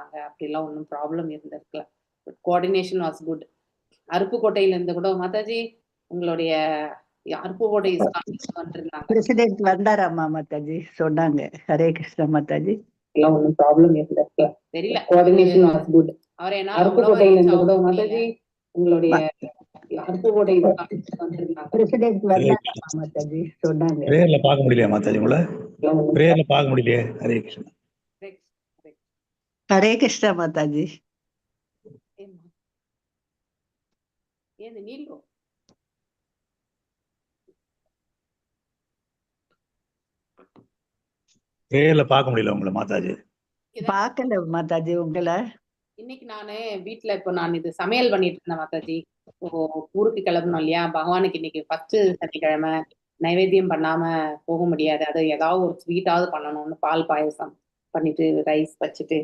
இருந்தாங்க. அப்படிலாம் ஒண்ணும் ப்ராப்ளம் இருந்திருக்கல. Coordination was good. அருப்புக்கோட்டையில இருந்து கூட மாதாஜி உங்களுடைய அருப்புக்கோட்டை வந்திருந்தாங்க. பிரசிடென்ட் வந்தாராமா மாதாஜி சொன்னாங்க. ஹரே கிருஷ்ணா மாதாஜி. எல்லாம் ஒண்ணும் ப்ராப்ளம் இருந்திருக்கல. தெரியல. Coordination was good. அவரை என்னால அருப்புக்கோட்டையில இருந்து கூட மாதாஜி உங்களுடைய அருப்புக்கோட்டை வந்திருந்தாங்க. பிரசிடென்ட் வந்தாராமா மாதாஜி சொன்னாங்க. பிரேயர்ல பார்க்க முடியலையா மாதாஜி உங்களை? பிரேயர்ல பார்க்க முடியலையே. ஹரே கிருஷ்ணா. ஹரே கிருஷ்ணா மாதாஜி. ஏன் நீலோ பிரேயர்ல பார்க்க முடியல உங்களை மாதாஜி. பார்க்கல மாதாஜி உங்களை. இன்னைக்கு நானு வீட்டுல இப்போ நான் இது சமையல் பண்ணிட்டு இருந்தேன் மாதாஜி. ஊருக்கு கிளம்பணும் இல்லையா, பகவானுக்கு இன்னைக்கு ஃபர்ஸ்ட் சனிக்கிழமை நைவேத்தியம் பண்ணாம போக முடியாது. அது ஏதாவது ஒரு ஸ்வீட்டாவது பண்ணணும்னு பால் பாயசம் பண்ணிட்டு ரைஸ் வச்சுட்டு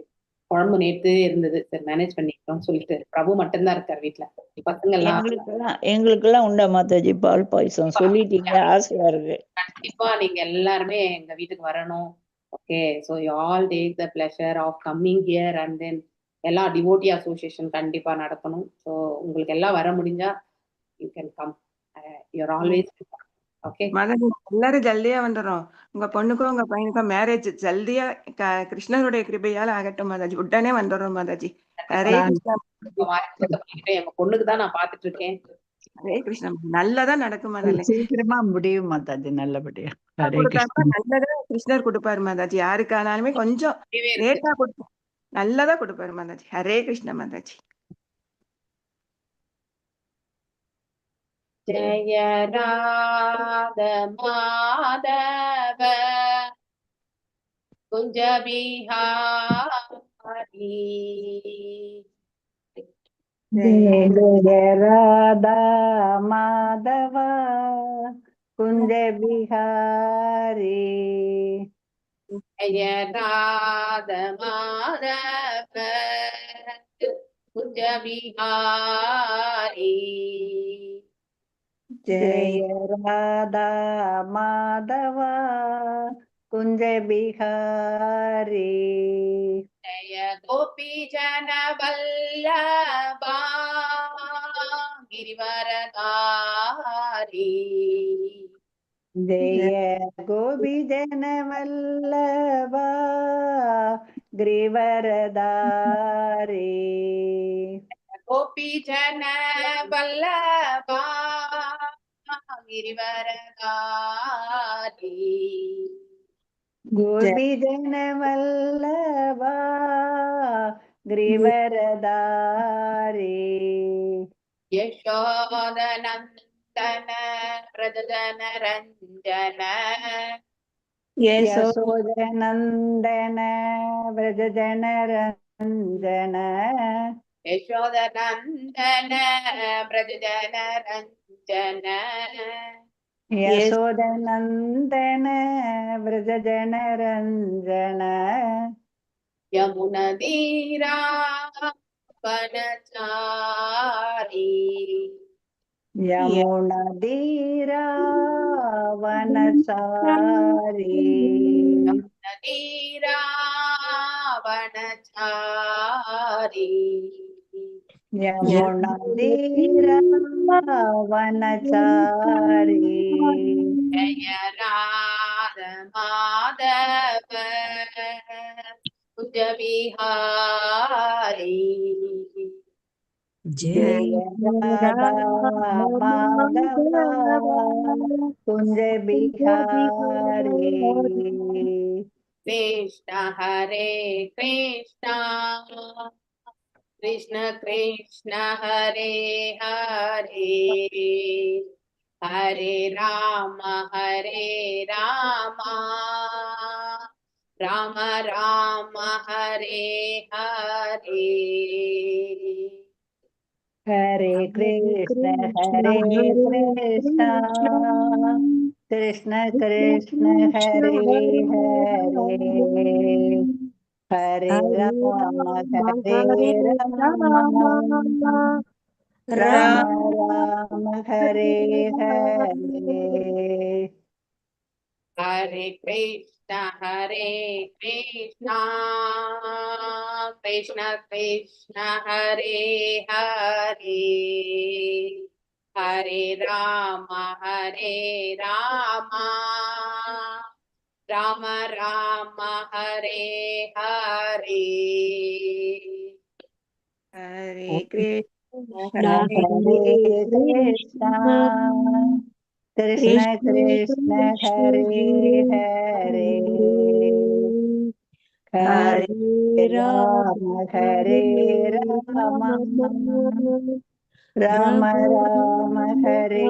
குழம்பு நேத்து இருந்தது. சரி மேனேஜ் பண்ணிட்டோம்னு சொல்லிட்டு பிரபு மட்டும்தான் இருக்காரு வீட்டுல. பசங்க எங்களுக்கெல்லாம் உண்டா மாதாஜி பால் பாயசம்? சொல்லிட்டீங்க, ஆசையா இருக்கு. கண்டிப்பா நீங்க எல்லாருமே எங்க வீட்டுக்கு வரணும். Okay, so you all take the pleasure of coming here and then எல்லா டிவோட்டி அசோசியேஷன் கண்டிப்பா நடத்தணும். ஸோ உங்களுக்கு எல்லாம் வர முடிஞ்சா you can come. You're always okay. எல்லாரும் ஜல்தியா வந்துடும். உங்க பொண்ணுக்கும் உங்க பையனுக்கும் மேரேஜ் ஜல்தியா கிருஷ்ணருடைய கிருபையால ஆகட்டும் மாதாஜி. உடனே வந்துடும் மாதாஜி. ஹரே கிருஷ்ணா. எங்க பொண்ணுக்கு தான் நான் பாத்துட்டு இருக்கேன். ஹரே கிருஷ்ணா. நல்லதா நடக்கும் மாதாஜி. சீக்கிரமா முடியும் மாதாஜி நல்லபடியா. நல்லதா கிருஷ்ணர் கொடுப்பாரு மாதாஜி. யாருக்கானாலுமே கொஞ்சம் லேட்டா கொடுப்பாரு, நல்லதா கொடுப்பாரு மாதாஜி. ஹரே கிருஷ்ணா மாதாஜி. ஜய ராத மாதவ குஞ்ச பிஹாரி. ஜய ராதா மாதவ குஞ்ச பிஹாரி. ஜய ராத மாதவ குஞ்ச பிஹாரி. ஜய ராதா மாதவ குஞ்ச பிஹாரி. ஜய கோபி ஜன வல்லபா கிரிவரதாரி. ஜய கோபி ஜன வல்லபா கிரிவரதாரி. கோபி ஜன வல்லபா கிரிவரதாரி. கோபி ஜன வல்லபா கிரிவரதாரி. யசோத நந்தன பிரஜன ரஞ்சன. யசோத நந்தன பிரஜன ரஞ்சன. யசோத நந்தன பிரஜன ரஞ்சன. யசோத நந்தன பிரஜன ரஞ்சன. யமுனதீரா வனச்சாரி. யமுனதீரா வனசாரி. யமுனதீரா வனச்சாரி. யமுனதீரா வனசாரி. ஜய ராத மாதவ குஞ்ச பிஹாரி. ஜய Radha Madhava குஞ்ச Bihari. Krishna Hare Krishna Krishna Krishna Hare Hare. Hare Rama Rama Rama Hare Hare. Hare Krishna Krishna Krishna Hare Hare. Hare Rama Rama Rama Hare Hare. Hare Krishna, Krishna Krishna, Hare Hare, Hare Rama, Rama Rama, Hare Hare. Hare Krishna, Hare Krishna, Krishna Krishna, Hare Hare, Hare Rama, Hare Rama, Rama Rama, Hare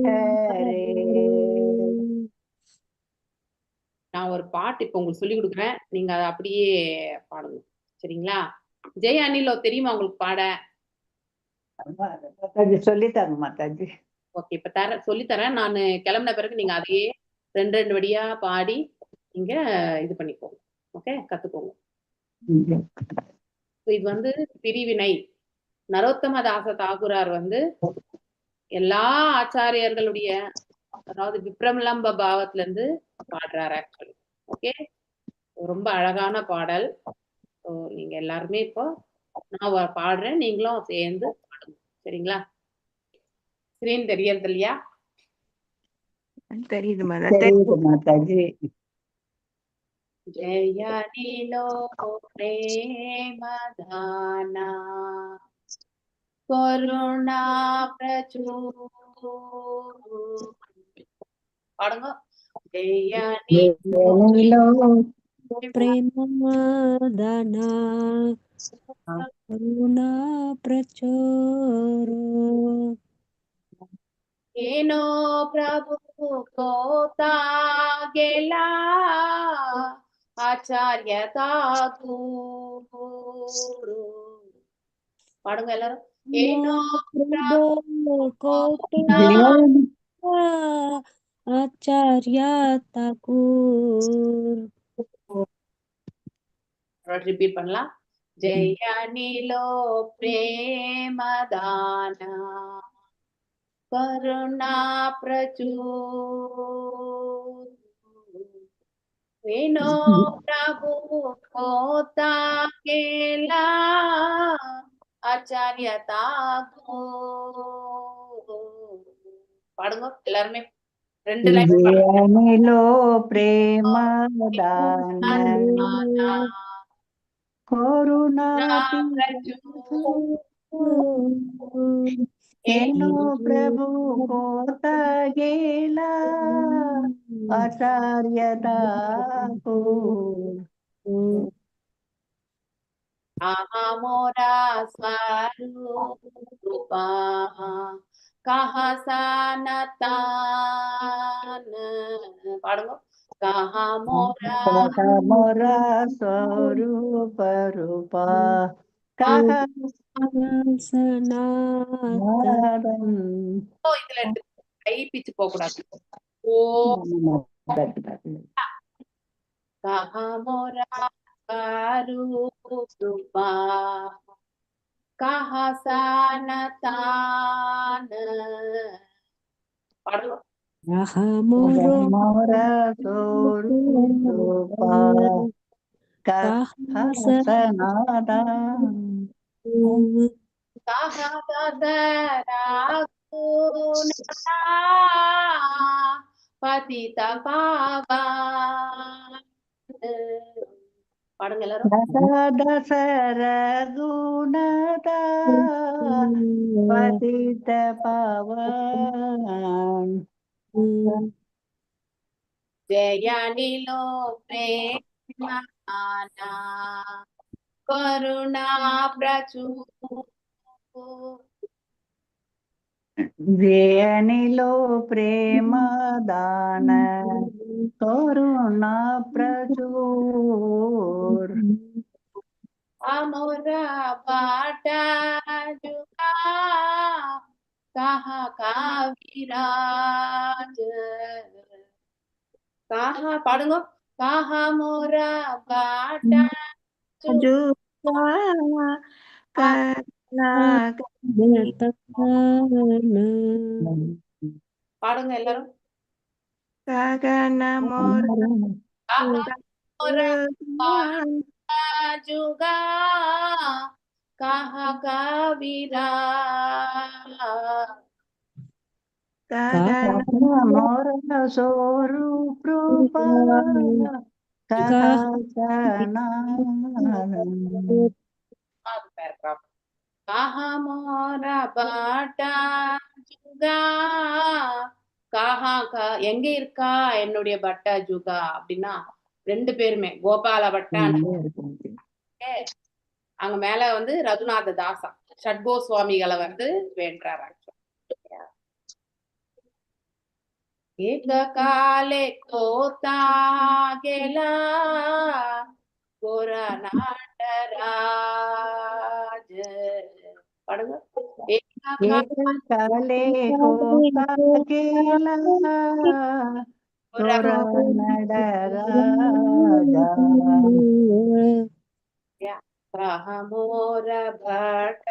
Hare. நான் ஒரு பாட்டு இப்ப உங்களுக்கு சொல்லி கொடுக்குறேன், நீங்க அதை அப்படியே பாடுங்க, சரிங்களா? ஜெய் அனிலோ தெரியுமா உங்களுக்கு பாட? மாதாஜி சொல்லித்தாங்க மாதாஜி. ஓகே, இப்ப சொல்லித்தரேன். நான் கிளம்பின பிறகு நீங்க அதையே ரெண்டு வடியா பாடி நீங்க இது பண்ணிக்கோங்க. ஓகே, கத்துக்கோங்க. இது வந்து பிரிவினை. நரோத்தமதாச தாகுரார் வந்து எல்லா ஆச்சாரியர்களுடைய, அதாவது விப்ரமலம்ப பாவத்துல இருந்து பாடுறாரு ஆக்சுவலி. ஓகே, ரொம்ப அழகான பாடல். நீங்க எல்லாருமே இப்போ நான் பாடுறேன், நீங்களும் சேர்ந்து பாடுங்க, சரிங்களா? ஸ்கிரீன் தெரியறது இல்லையா? தெரியுது மாதாஜி. ஜெய நீலோ பிரேமதானா கருணா பிரச்சுர. பாடுங்க. ஜெய நீலோ प्रेमदाना करुणा प्रचुर ಏನೋ ಪ್ರಭು ಕೋತಾ ಗೆಲಾ ಆಚಾರ್ಯ ತಾಗೂರು. பாடுங்க எல்லாரும். ಏನೋ प्रभो कोटा आचार्य ठाकुर. ரிப்பீட் பண்ணலாம். ஜெய நீலோ பிரேமதானா கருணா பிரச்சுர. वेनो प्रभु होता केला आचार्य பாடுங்க எல்லாருமே. 2 லைன் ஜெயனிலோ பிரேமதான கருணா ಏನೋ ಪ್ರಭು ಕೋತ ಗೇಲ ಆಚಾರ್ಯ ಠಾಕೂರ್. आहा मोरा स्वरूपा कहा सानतान. பாடுங்க. कहा मोरा मोरा स्वरूप रूपा कहा सनातन. இதுல கை பிச்சு போக கூடாது. ஓ कहा मोरा स्वरूपा कहा सानतान. பாடுங்க. मोरो मोरा स्वरूप रूपा कहा सनातन. कहा दशरथुना पतित पावन. பாடுங்க எல்லாரும். दशरथुनता पतित पावन. जय नीलो प्रेमदाना करुणा प्रचुर. జయనిలో ప్రేమదాన కరుణా ప్రచూర్. अमोरा बाटा जुगा कहा काविराज. कहा पाड़ूंगो. कहा मोरा बाटा பாடுங்க எல்லாரும். ಗಗನಮೋರ जुगा कहा कबीरा ಗಗನ मोर सोरू रूपा कहा कहा मोरा बाटा जुगा கஹா எங்க இருக்கா என்னுடைய பட்டா ஜுகா அப்படின்னா 2 பேருமே கோபால பட்டா அங்க மேல வந்து ரகுநாத தாசா ஷட்கோ சுவாமிகளை வந்து வேண்டார். ஏக காலே கோத்தா கேலா கோரா நாட்டராஜ பாடுங்க. काले होता केला गोरा नडराजा मोर भट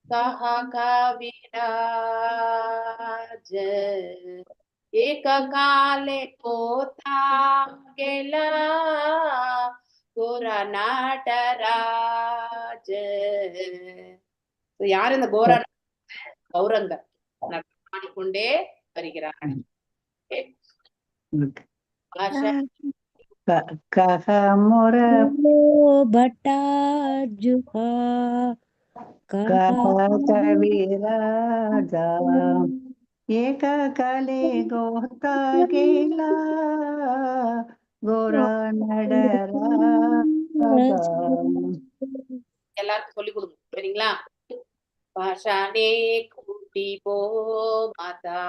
कहा कविराज एक काले कोता गेला गोरा नाटराज. யார் இந்த கோரா? கௌரங்க பாடிக்கொண்டே வருகிறார். कहा मोर बटा जुहा कहा कविराजा एक काले गोता गेला गोरा नडराजा. எல்லாருக்கும் சொல்லி கொடுங்க சரிங்களா? பாஷானே கூட்டி போ மாதா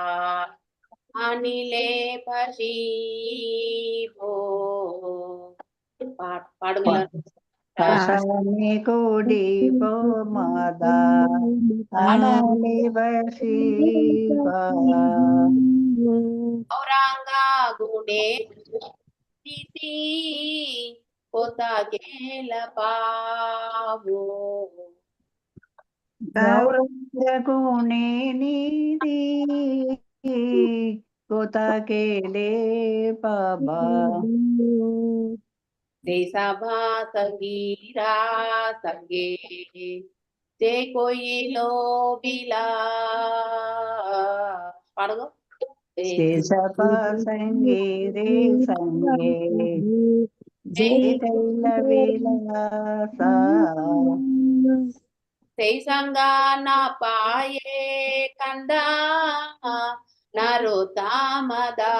அனிலே பசி போ பாடுங்க. பாஷானே கூடி போ மாதா அனிலே பசி औरंगा गुणे नीति होता गेल पावो गौरंग गुणे निधि गोता केले बाबा सभा संगीरा संगे जे कोई लोबिला पाடுங்க. सभा संगे रे संगे जय कैल विलासा संगा ना पाए कंदा नरोत्तमदा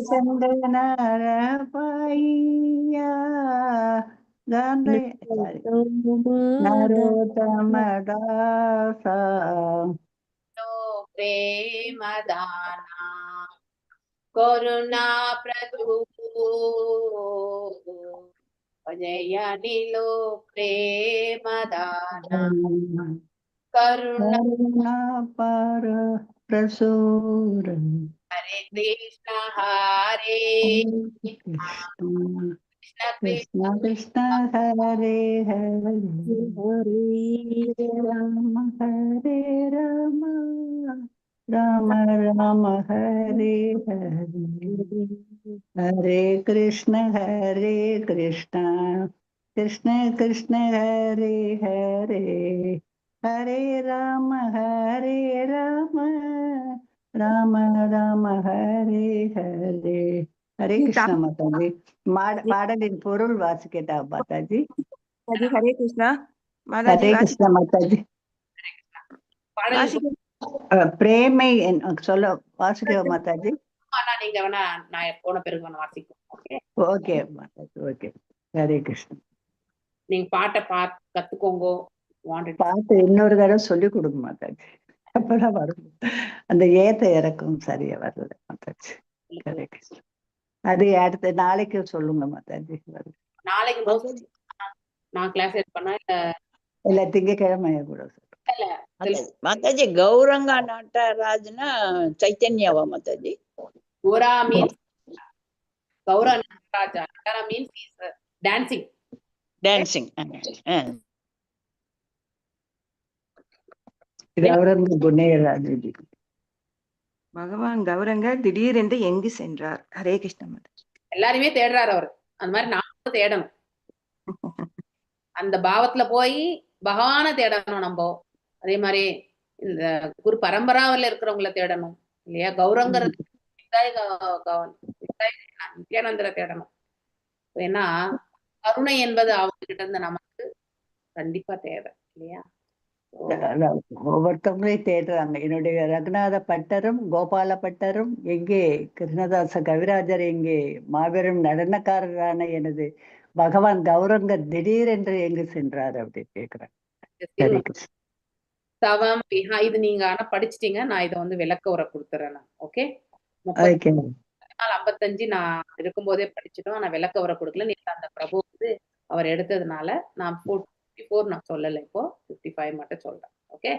चंदनार पाइया गांधे नरोत्तमदासा प्रेमदाना करुणा प्रभु जय नीलो प्रेमदाना करुणा पर प्रसूर हरे कृष्ण कृष्ण कृष्ण हरे हरे हरे राम राम राम हरे हरे हरे कृष्ण कृष्ण कृष्ण हरे हरे हरे राम राम राम हरे हरे. हरे कृष्ण माताजी. பாடலின் பொருள் வாசிக்கட்டா மாதாஜி? ஹரே கிருஷ்ணா ஹரே கிருஷ்ண மாதாஜி. பிரேமை சொல்ல வாசிக்க மாதாஜி? நீங்க வேணா நான் போன பிறகு வேணா வாசிக்கும். Okay Mataji, okay. ஹரே கிருஷ்ண. நீங்க பாட்டை கத்துக்கோங்க. பாட்டு இன்னொரு தடவை சொல்லி கொடுங்க மாதாஜி, அப்பதான் வரும். அந்த ஏத்த இறக்கம் சரியா வரல மாதாஜி. ஹரே கிருஷ்ண. அது அடுத்த நாளைக்கு சொல்லுங்க மாதாஜி. நாளைக்கு நான் கிளாஸ் பண்ணா இல்ல திங்கக்கிழமைய கூட மாதாஜி. கௌரங்கா நாட்டராஜ்னா சைத்தன்யாவா மாதாஜி? கோரா மீன்ஸ் கௌரா நாட்டராஜா. நாட்டரா மீன்ஸ் இஸ் டான்சிங். கௌரங்க குணேராஜி. பகவான் கௌரங்க திடீரென்று எங்கு சென்றார்? ஹரே கிருஷ்ண மாதாஜி. எல்லாருமே தேடுறாரு அவர். அந்த மாதிரி நாம தேடணும். அந்த பாவத்துல போய் பகவானை தேடணும் நம்ம. அதே மாதிரி இந்த குரு பரம்பராவில் இருக்கிறவங்கள தேடணும் இல்லையா? கௌரங்கிறது நித்யானந்தரை தேடணும். ஏன்னா கருணை என்பது அவங்க கிட்ட இருந்து நமக்கு கண்டிப்பா தேவை இல்லையா? ஒவ்வொருத்தவங்களையும் தேடுறாங்க. என்னுடைய ரகுநாத பட்டரும் கோபால பட்டரும் எங்கே, கிருஷ்ணதாச கவிராஜர் எங்கே, மாபெரும் நடனக்காரரான எனது பகவான் கௌரங்கர் திடீரென்று எங்கு சென்றார் அப்படின்னு கேக்குறாங்க. சரி கிருஷ்ண. தவம் இது நீங்க ஆனா படிச்சிட்டீங்க. நான் இதை வந்து விளக்க உரை கொடுத்துறேன். நான் ஓகே 55 நான் இருக்கும்போதே படிச்சுட்டோம். நான் விளக்க உரை கொடுக்கல. நீங்க அந்த பிரபு வந்து அவர் எடுத்ததுனால நான் 54 நான் சொல்லல. இப்போ 55 மட்டும் சொல்றேன். ஓகே.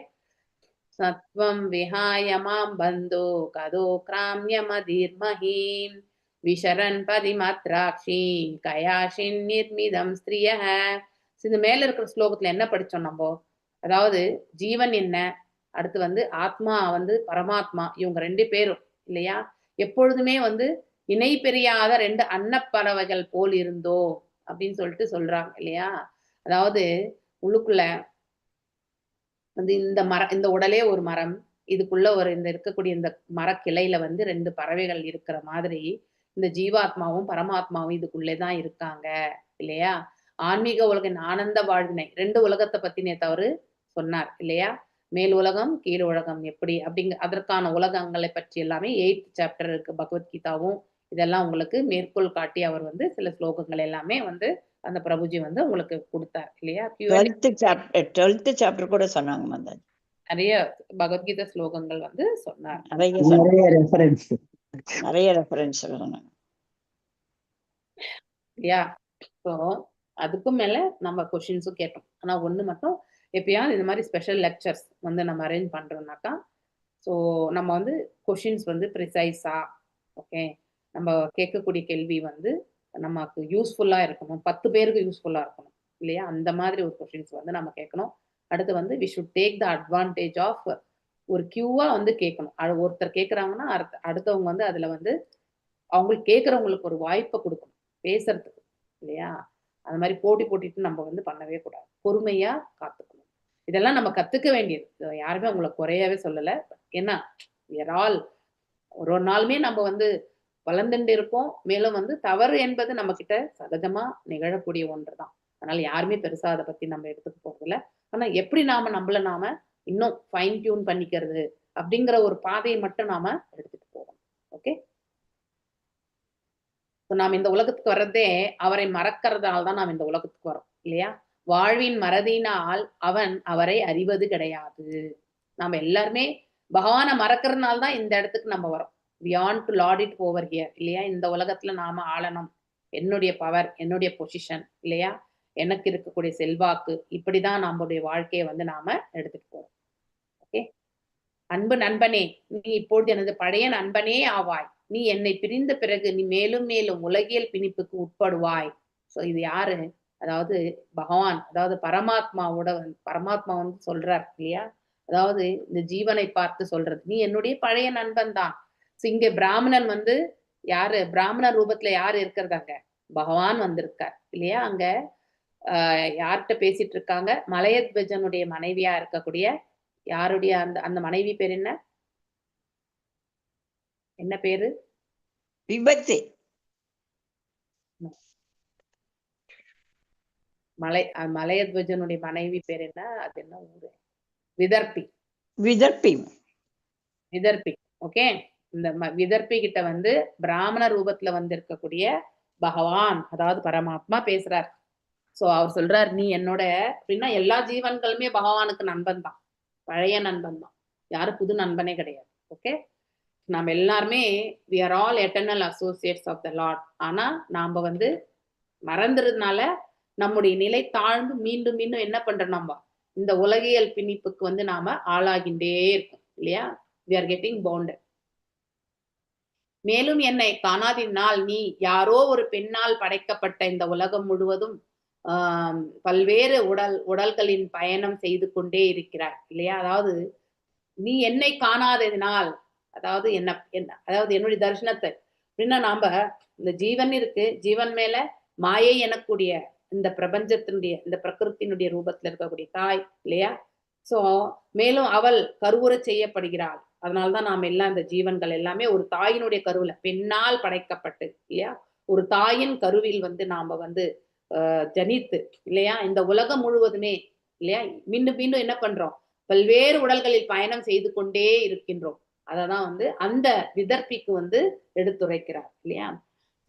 சத்வம் விஹாய மாம் பந்தோ கதோ கிராம்யமதீர்மஹீம் விஷரன் பதிமாத்ராக்ஷி கயாஷின் நிர்மிதம் ஸ்திரிய. இது மேல இருக்கிற ஸ்லோகத்துல என்ன படிச்சோம் நம்ம? அதாவது ஜீவன் என்ன, அடுத்து வந்து ஆத்மா வந்து பரமாத்மா, இவங்க 2 பேரும் இல்லையா எப்பொழுதுமே வந்து இணை பெரியாத 2 அன்னப்பறவைகள் போல் இருந்தோ அப்படின்னு சொல்லிட்டு சொல்றாங்க இல்லையா? அதாவது உள்ளுக்குள்ள வந்து இந்த உடலே ஒரு மரம், இதுக்குள்ள ஒரு இந்த இருக்கக்கூடிய இந்த மரக்கிளையில வந்து 2 பறவைகள் இருக்கிற மாதிரி இந்த ஜீவாத்மாவும் பரமாத்மாவும் இதுக்குள்ளேதான் இருக்காங்க இல்லையா? ஆன்மீக உலகின் ஆனந்த வாழ்வினை 2 உலகத்தை பத்தினே தவறு சொன்னார் இல்லையா? மேல் உலகம் கீழ் உலகம் எப்படி அதற்கான உலகங்களை பற்றி எல்லாமே 8th சாப்டர் இருக்கு பகவத்கீதாவும். இதெல்லாம் உங்களுக்கு மேற்கோள் காட்டி அவர் வந்து சில ஸ்லோகங்கள் எல்லாமே வந்து அந்த பிரபுஜி வந்து உங்களுக்கு கொடுத்தார் இல்லையா? 12th சாப்டர் கூட சொன்னாங்க மாதாஜி. நிறைய பகவத்கீதா ஸ்லோகங்கள் வந்து சொன்னார். நிறைய ரெஃபரன்ஸ் சொன்னாங்க இல்லையா? ஸோ அதுக்கும் மேல நம்ம கொஸ்டின்ஸும் கேட்டோம். ஆனா ஒண்ணு மட்டும், எப்பயாவது இந்த மாதிரி ஸ்பெஷல் லெக்சர்ஸ் வந்து நம்ம அரேஞ்ச் பண்றோம்னாக்கா, ஸோ நம்ம வந்து கொஷின்ஸ் வந்து ப்ரிசைஸா ஓகே, நம்ம கேட்கக்கூடிய கேள்வி வந்து நமக்கு யூஸ்ஃபுல்லா இருக்கணும், 10 பேருக்கு யூஸ்ஃபுல்லா இருக்கணும் இல்லையா? அந்த மாதிரி ஒரு கொஷின்ஸ் வந்து நம்ம கேட்கணும். அடுத்து வந்து we should take the advantage of ஒரு கியூவா வந்து கேட்கணும். ஒருத்தர் கேட்குறாங்கன்னா அடுத்தவங்க வந்து அதுல வந்து அவங்களுக்கு கேட்குறவங்களுக்கு ஒரு வாய்ப்பை கொடுக்கணும் பேசுறதுக்கு இல்லையா? அந்த மாதிரி போட்டிட்டு நம்ம வந்து பண்ணவே கூடாது. பொறுமையா காத்துக்கணும். இதெல்லாம் நம்ம கத்துக்க வேண்டியது. யாருமே உங்களை குறையவே சொல்லலை. ஏன்னா ஒரு நாளுமே நம்ம வந்து வளர்ந்துட்டு இருக்கோம். மேலும் வந்து தவறு என்பது நம்ம கிட்ட சகஜமா நிகழக்கூடிய ஒன்றுதான். அதனால யாருமே பெருசா அதை பத்தி நம்ம எடுத்துக்க போறதில்ல. ஆனா எப்படி நம்மள நாம இன்னும் ஃபைன் டியூன் பண்ணிக்கிறது அப்படிங்கிற ஒரு பாதையை மட்டும் நாம எடுத்துட்டு போகணும். ஓகே. நாம் இந்த உலகத்துக்கு வர்றதே அவரை மறக்கிறதுனால தான் நாம் இந்த உலகத்துக்கு வரோம் இல்லையா? வாழ்வின் மறதியினால் அவரை அறிவது கிடையாது. நாம எல்லாருமே பகவானை மறக்கிறதுனால தான் இந்த இடத்துக்கு நம்ம வரோம். we want to lord it over here இல்லையா? இந்த உலகத்துல நாம ஆளணும், என்னுடைய பவர், என்னுடைய பொசிஷன் இல்லையா, எனக்கு இருக்கக்கூடிய செல்வாக்கு, இப்படிதான் நம்முடைய வாழ்க்கையை வந்து நாம எடுத்துட்டு போறோம். ஓகே. அன்பு நண்பனே, நீ இப்பொழுது எனது பழைய நண்பனே ஆவாய். நீ என்னை பிரிந்த பிறகு நீ மேலும் மேலும் உலகியல் பிணிப்புக்கு உட்படுவாய். ஸோ இது யாரு? அதாவது பகவான், அதாவது பரமாத்மா வந்து சொல்றார் இல்லையா? அதாவது இந்த ஜீவனை பார்த்து சொல்றது, நீ என்னுடைய பழைய நண்பன் தான். இங்க பிராமணன் வந்து யாரு? பிராமண ரூபத்துல யாரு இருக்கிறதாங்க? பகவான் வந்திருக்கார் இல்லையா? அங்க யார்கிட்ட பேசிட்டு இருக்காங்க? மலையத்வஜனுடைய மனைவியா இருக்கக்கூடிய யாருடைய அந்த மனைவி பேர் என்ன? என்ன பேரு? விபத்து. மலையத்வஜனுடைய மனைவி பேர் என்ன? அது என்ன ஊரு? விதர்பி. ஓகே. இந்த விதர்பி கிட்ட வந்து பிராமண ரூபத்துல வந்து இருக்கக்கூடிய பகவான், அதாவது பரமாத்மா பேசுறார். சோ அவர் சொல்றார், நீ என்னோட அப்படின்னா எல்லா ஜீவன்களுமே பகவானுக்கு நண்பன் தான், பழைய நண்பன் தான், யாரும் புது நண்பனே கிடையாது. ஓகே. நாம் எல்லாருமே we are all eternal associates of the Lord. ஆனா நாம வந்து மறந்துறதுனால நம்முடைய நிலை தாழ்ந்து மீண்டும் மீண்டும் என்ன பண்றோம்? நம்ம இந்த உலகியல் பிணிப்புக்கு வந்து நாம ஆளாகின்றே இருக்கோம் இல்லையா? we are getting bounded. மேலும் என்னை காணாதினால் நீ யாரோ ஒரு பெண்ணால் படைக்கப்பட்ட இந்த உலகம் முழுவதும் பல்வேறு உடல்களின் பயணம் செய்து கொண்டே இருக்கிறார் இல்லையா? அதாவது நீ என்னை காணாததினால், அதாவது என்ன அதாவது என்னுடைய தரிசனத்தை அப்படின்னா, நாம இந்த ஜீவன் இருக்கு, ஜீவன் மேல மாயை எனக்கூடிய இந்த பிரபஞ்சத்தினுடைய இந்த பிரகிருத்தினுடைய ரூபத்துல இருக்கக்கூடிய தாய் இல்லையா? சோ மேலும் அவள் கருவுற செய்யப்படுகிறாள். அதனாலதான் நாம எல்லாம் இந்த ஜீவன்கள் எல்லாமே ஒரு தாயினுடைய கருவுல பெண்ணால் படைக்கப்பட்டு இல்லையா? ஒரு தாயின் கருவில் வந்து நாம வந்து ஜனித்து இல்லையா? இந்த உலகம் முழுவதுமே இல்லையா? மீண்டும் மீண்டும் என்ன பண்றோம்? பல்வேறு உடல்களில் பயணம் செய்து கொண்டே இருக்கின்றோம். அததான் வந்து அந்த விதர்ப்பிக்கு வந்து எடுத்துரைக்கிறார் இல்லையா?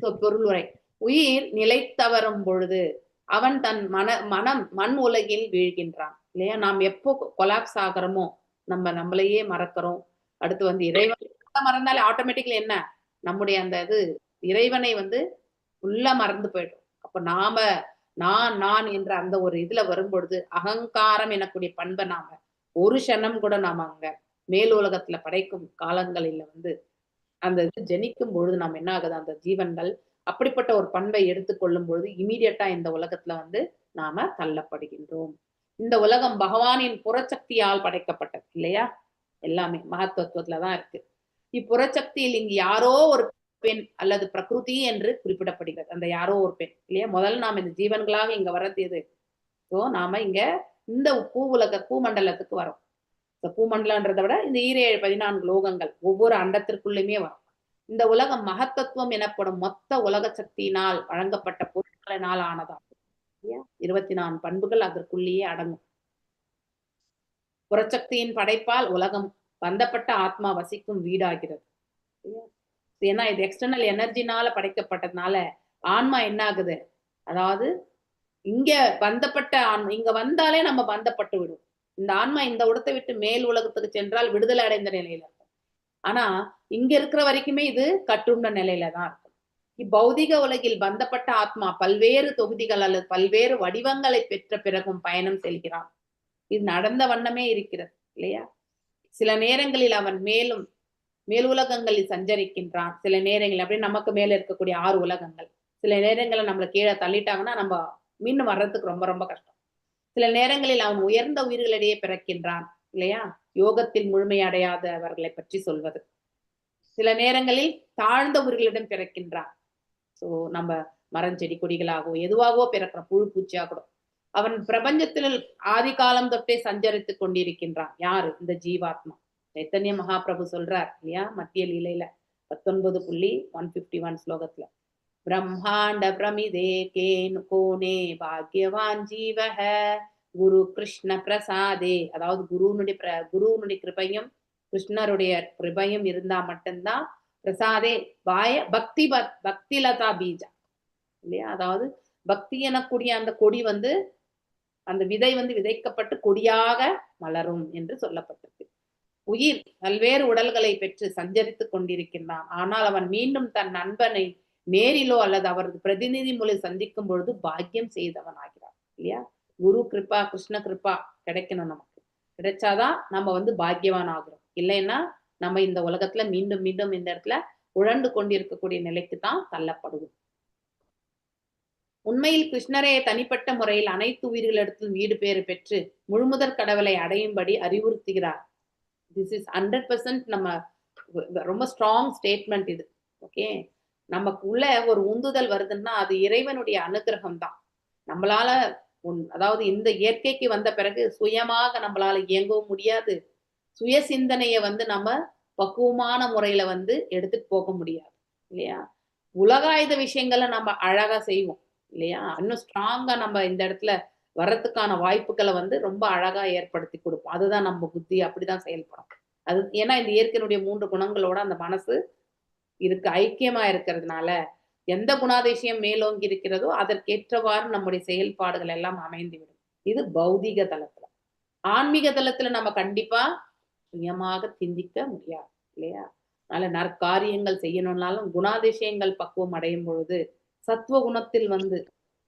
சோ பொருளுரை. உயிர் நிலைத்தவரும் பொழுது அவன் தன் மனம் மண் உலகில் வீழ்கின்றான் இல்லையா? நாம் எப்போ கொலாப்ஸ் ஆகிறோமோ நம்மளையே மறக்கிறோம். அடுத்து வந்து இறைவன் மறந்தாலே ஆட்டோமேட்டிக்லி என்ன நம்முடைய அந்த இது இறைவனை வந்து ஃபுல்லா மறந்து போயிடும். அப்ப நாம நான் என்ற அந்த ஒரு இதுல வரும்பொழுது அகங்காரம் எனக்கூடிய பண்பை நாம ஒரு க்ஷணம் கூட நாம அங்க மேல் உலகத்துல படைக்கும் காலங்களில வந்து அந்த இது ஜனிக்கும் பொழுது நாம் என்ன ஆகுது? அந்த ஜீவன்கள் அப்படிப்பட்ட ஒரு பண்பை எடுத்துக்கொள்ளும் பொழுது இமீடியட்டா இந்த உலகத்துல வந்து நாம தள்ளப்படுகின்றோம். இந்த உலகம் பகவானின் புறச்சக்தியால் படைக்கப்பட்டது இல்லையா? எல்லாமே மகத்துவத்துவத்துலதான் இருக்கு. இப்புறச்சக்தியில் இங்கு யாரோ ஒரு பெண் அல்லது பிரகிருதி என்று குறிப்பிடப்படுகிறது. அந்த யாரோ ஒரு பெண் இல்லையா? முதல்ல நாம இந்த ஜீவன்களாக இங்க வர்றது எது? ஸோ நாம இங்க இந்த பூமண்டலத்துக்கு வரோம். இந்த பூமண்டலன்றதை விட இந்த 14 லோகங்கள் ஒவ்வொரு அண்டத்திற்குள்ளுமே வரும். இந்த உலகம் மகத்தத்துவம் எனப்படும் மொத்த உலக சக்தியினால் வழங்கப்பட்ட பொருட்களினால் ஆனதாகும். 24 பண்புகள் அதற்குள்ளேயே அடங்கும். புறச்சக்தியின் படைப்பால் உலகம் பந்தப்பட்ட ஆத்மா வசிக்கும் வீடாகிறது. ஏன்னா இது எக்ஸ்டர்னல் எனர்ஜினால படைக்கப்பட்டதுனால ஆன்மா என்ன ஆகுது? அதாவது இங்க பந்தப்பட்ட ஆன்மா இங்க வந்தாலே நம்ம பந்தப்பட்டு விடும். இந்த ஆன்மா இந்த உடத்தை விட்டு மேல் உலகத்துக்கு சென்றால் விடுதலை அடைந்த நிலையில இருக்கும். ஆனா இங்க இருக்கிற வரைக்குமே இது கட்டுண்ட நிலையில தான் இருக்கும். இப்பௌதிக உலகில் பந்தப்பட்ட ஆத்மா பல்வேறு தொகுதிகள் அல்லது பல்வேறு வடிவங்களை பெற்ற பிறகும் பயணம் செல்கிறான். இது நடந்த வண்ணமே இருக்கிறது இல்லையா? சில நேரங்களில் அவன் மேல் உலகங்களில் சஞ்சரிக்கின்றான். சில நேரங்களில் அப்படியே நமக்கு மேல இருக்கக்கூடிய 6 உலகங்கள் சில நேரங்களில் நம்மளை கீழே தள்ளிட்டாங்கன்னா நம்ம மீண்டும் வர்றதுக்கு ரொம்ப ரொம்ப கஷ்டம். சில நேரங்களில் அவன் உயர்ந்த உயிர்களிடையே பிறக்கின்றான் இல்லையா? யோகத்தில் முழுமையடையாதவர்களை பற்றி சொல்வது. சில நேரங்களில் தாழ்ந்த உயிர்களிடம் பிறக்கின்றான். சோ நம்ம மரஞ்செடி கொடிகளாகவோ எதுவாகவோ பிறக்கிற புழு பூச்சியாகக்கூடும். அவன் பிரபஞ்சத்தில் ஆதி காலம் தொட்டே சஞ்சரித்துக் கொண்டிருக்கின்றான். யாரு? இந்த ஜீவாத்மா. சைத்தன்ய மகாபிரபு சொல்றார் இல்லையா? மத்திய லீலையில 19.151 ஸ்லோகத்துல பிரம்மாண்ட பிரமிதே கோனே பாக்யவான் ஜீவஹ குரு கிருஷ்ண பிரசாதே. அதாவது குருனுடைய கிருபையும் கிருஷ்ணருடைய கிருபையும் இருந்தா மட்டும்தான் பிரசாதே பக்திலதா பீஜா இல்லையா? அதாவது பக்தி எனக்கூடிய அந்த கொடி வந்து அந்த விதை வந்து விதைக்கப்பட்டு கொடியாக மலரும் என்று சொல்லப்பட்டிருக்கு. உயிர் பல்வேறு உடல்களை பெற்று சஞ்சரித்துக் கொண்டிருக்கின்றான். ஆனால் அவன் மீண்டும் தன் நண்பனை நேரிலோ அல்லது அவரது பிரதிநிதி மூலம் சந்திக்கும் பொழுது பாக்கியம் செய்தவன் ஆகிறான் இல்லையா? குரு கிருப்பா கிருஷ்ண கிருப்பா கிடைக்கணும். நமக்கு கிடைச்சாதான் நம்ம வந்து பாக்கியவான் ஆகிறோம். இல்லைன்னா நம்ம இந்த உலகத்துல மீண்டும் மீண்டும் இந்த இடத்துல உழண்டு கொண்டிருக்கக்கூடிய நிலைக்கு தான் தள்ளப்படுவோம். உண்மையில் கிருஷ்ணரே தனிப்பட்ட முறையில் அனைத்து உயிர்களிடத்திலும் வீடு பேறு பெற்று முழுமுதற் கடவுளை அடையும்படி அறிவுறுத்துகிறார். திஸ் இஸ் 100% நம்ம ரொம்ப ஸ்ட்ராங் ஸ்டேட்மெண்ட் இது. ஓகே, நமக்குள்ள ஒரு உந்துதல் வருதுன்னா அது இறைவனுடைய அனுகிரகம் தான். நம்மளால அதாவது இந்த இயற்கைக்கு வந்த பிறகு சுயமாக நம்மளால இயங்கவும் முடியாது. சுய சிந்தனைய வந்து நம்ம பக்குவமான முறையில வந்து எடுத்துட்டு போக முடியாது இல்லையா? உலகாயுத விஷயங்களை நம்ம அழகா செய்வோம் இல்லையா? இன்னும் ஸ்ட்ராங்கா நம்ம இந்த இடத்துல வர்றதுக்கான வாய்ப்புகளை வந்து ரொம்ப அழகா ஏற்படுத்தி கொடுப்போம். அதுதான் நம்ம புத்தி அப்படிதான் செயல்படும். அது ஏன்னா இந்த இயற்கையினுடைய 3 குணங்களோட அந்த மனசு இருக்கு, ஐக்கியமா இருக்கிறதுனால எந்த குணாதிசயம் மேலோங்கி இருக்கிறதோ அதற்கேற்றவாறு நம்முடைய செயல்பாடுகள் எல்லாம் அமைந்துவிடும். இது பௌதிக தளத்துல. ஆன்மீக தளத்துல நம்ம கண்டிப்பா சுயமாக சிந்திக்க முடியாது இல்லையா? அதனால நற்காரியங்கள் செய்யணும்னாலும் குணாதிசயங்கள் பக்குவம் அடையும் பொழுது சத்துவ குணத்தில் வந்து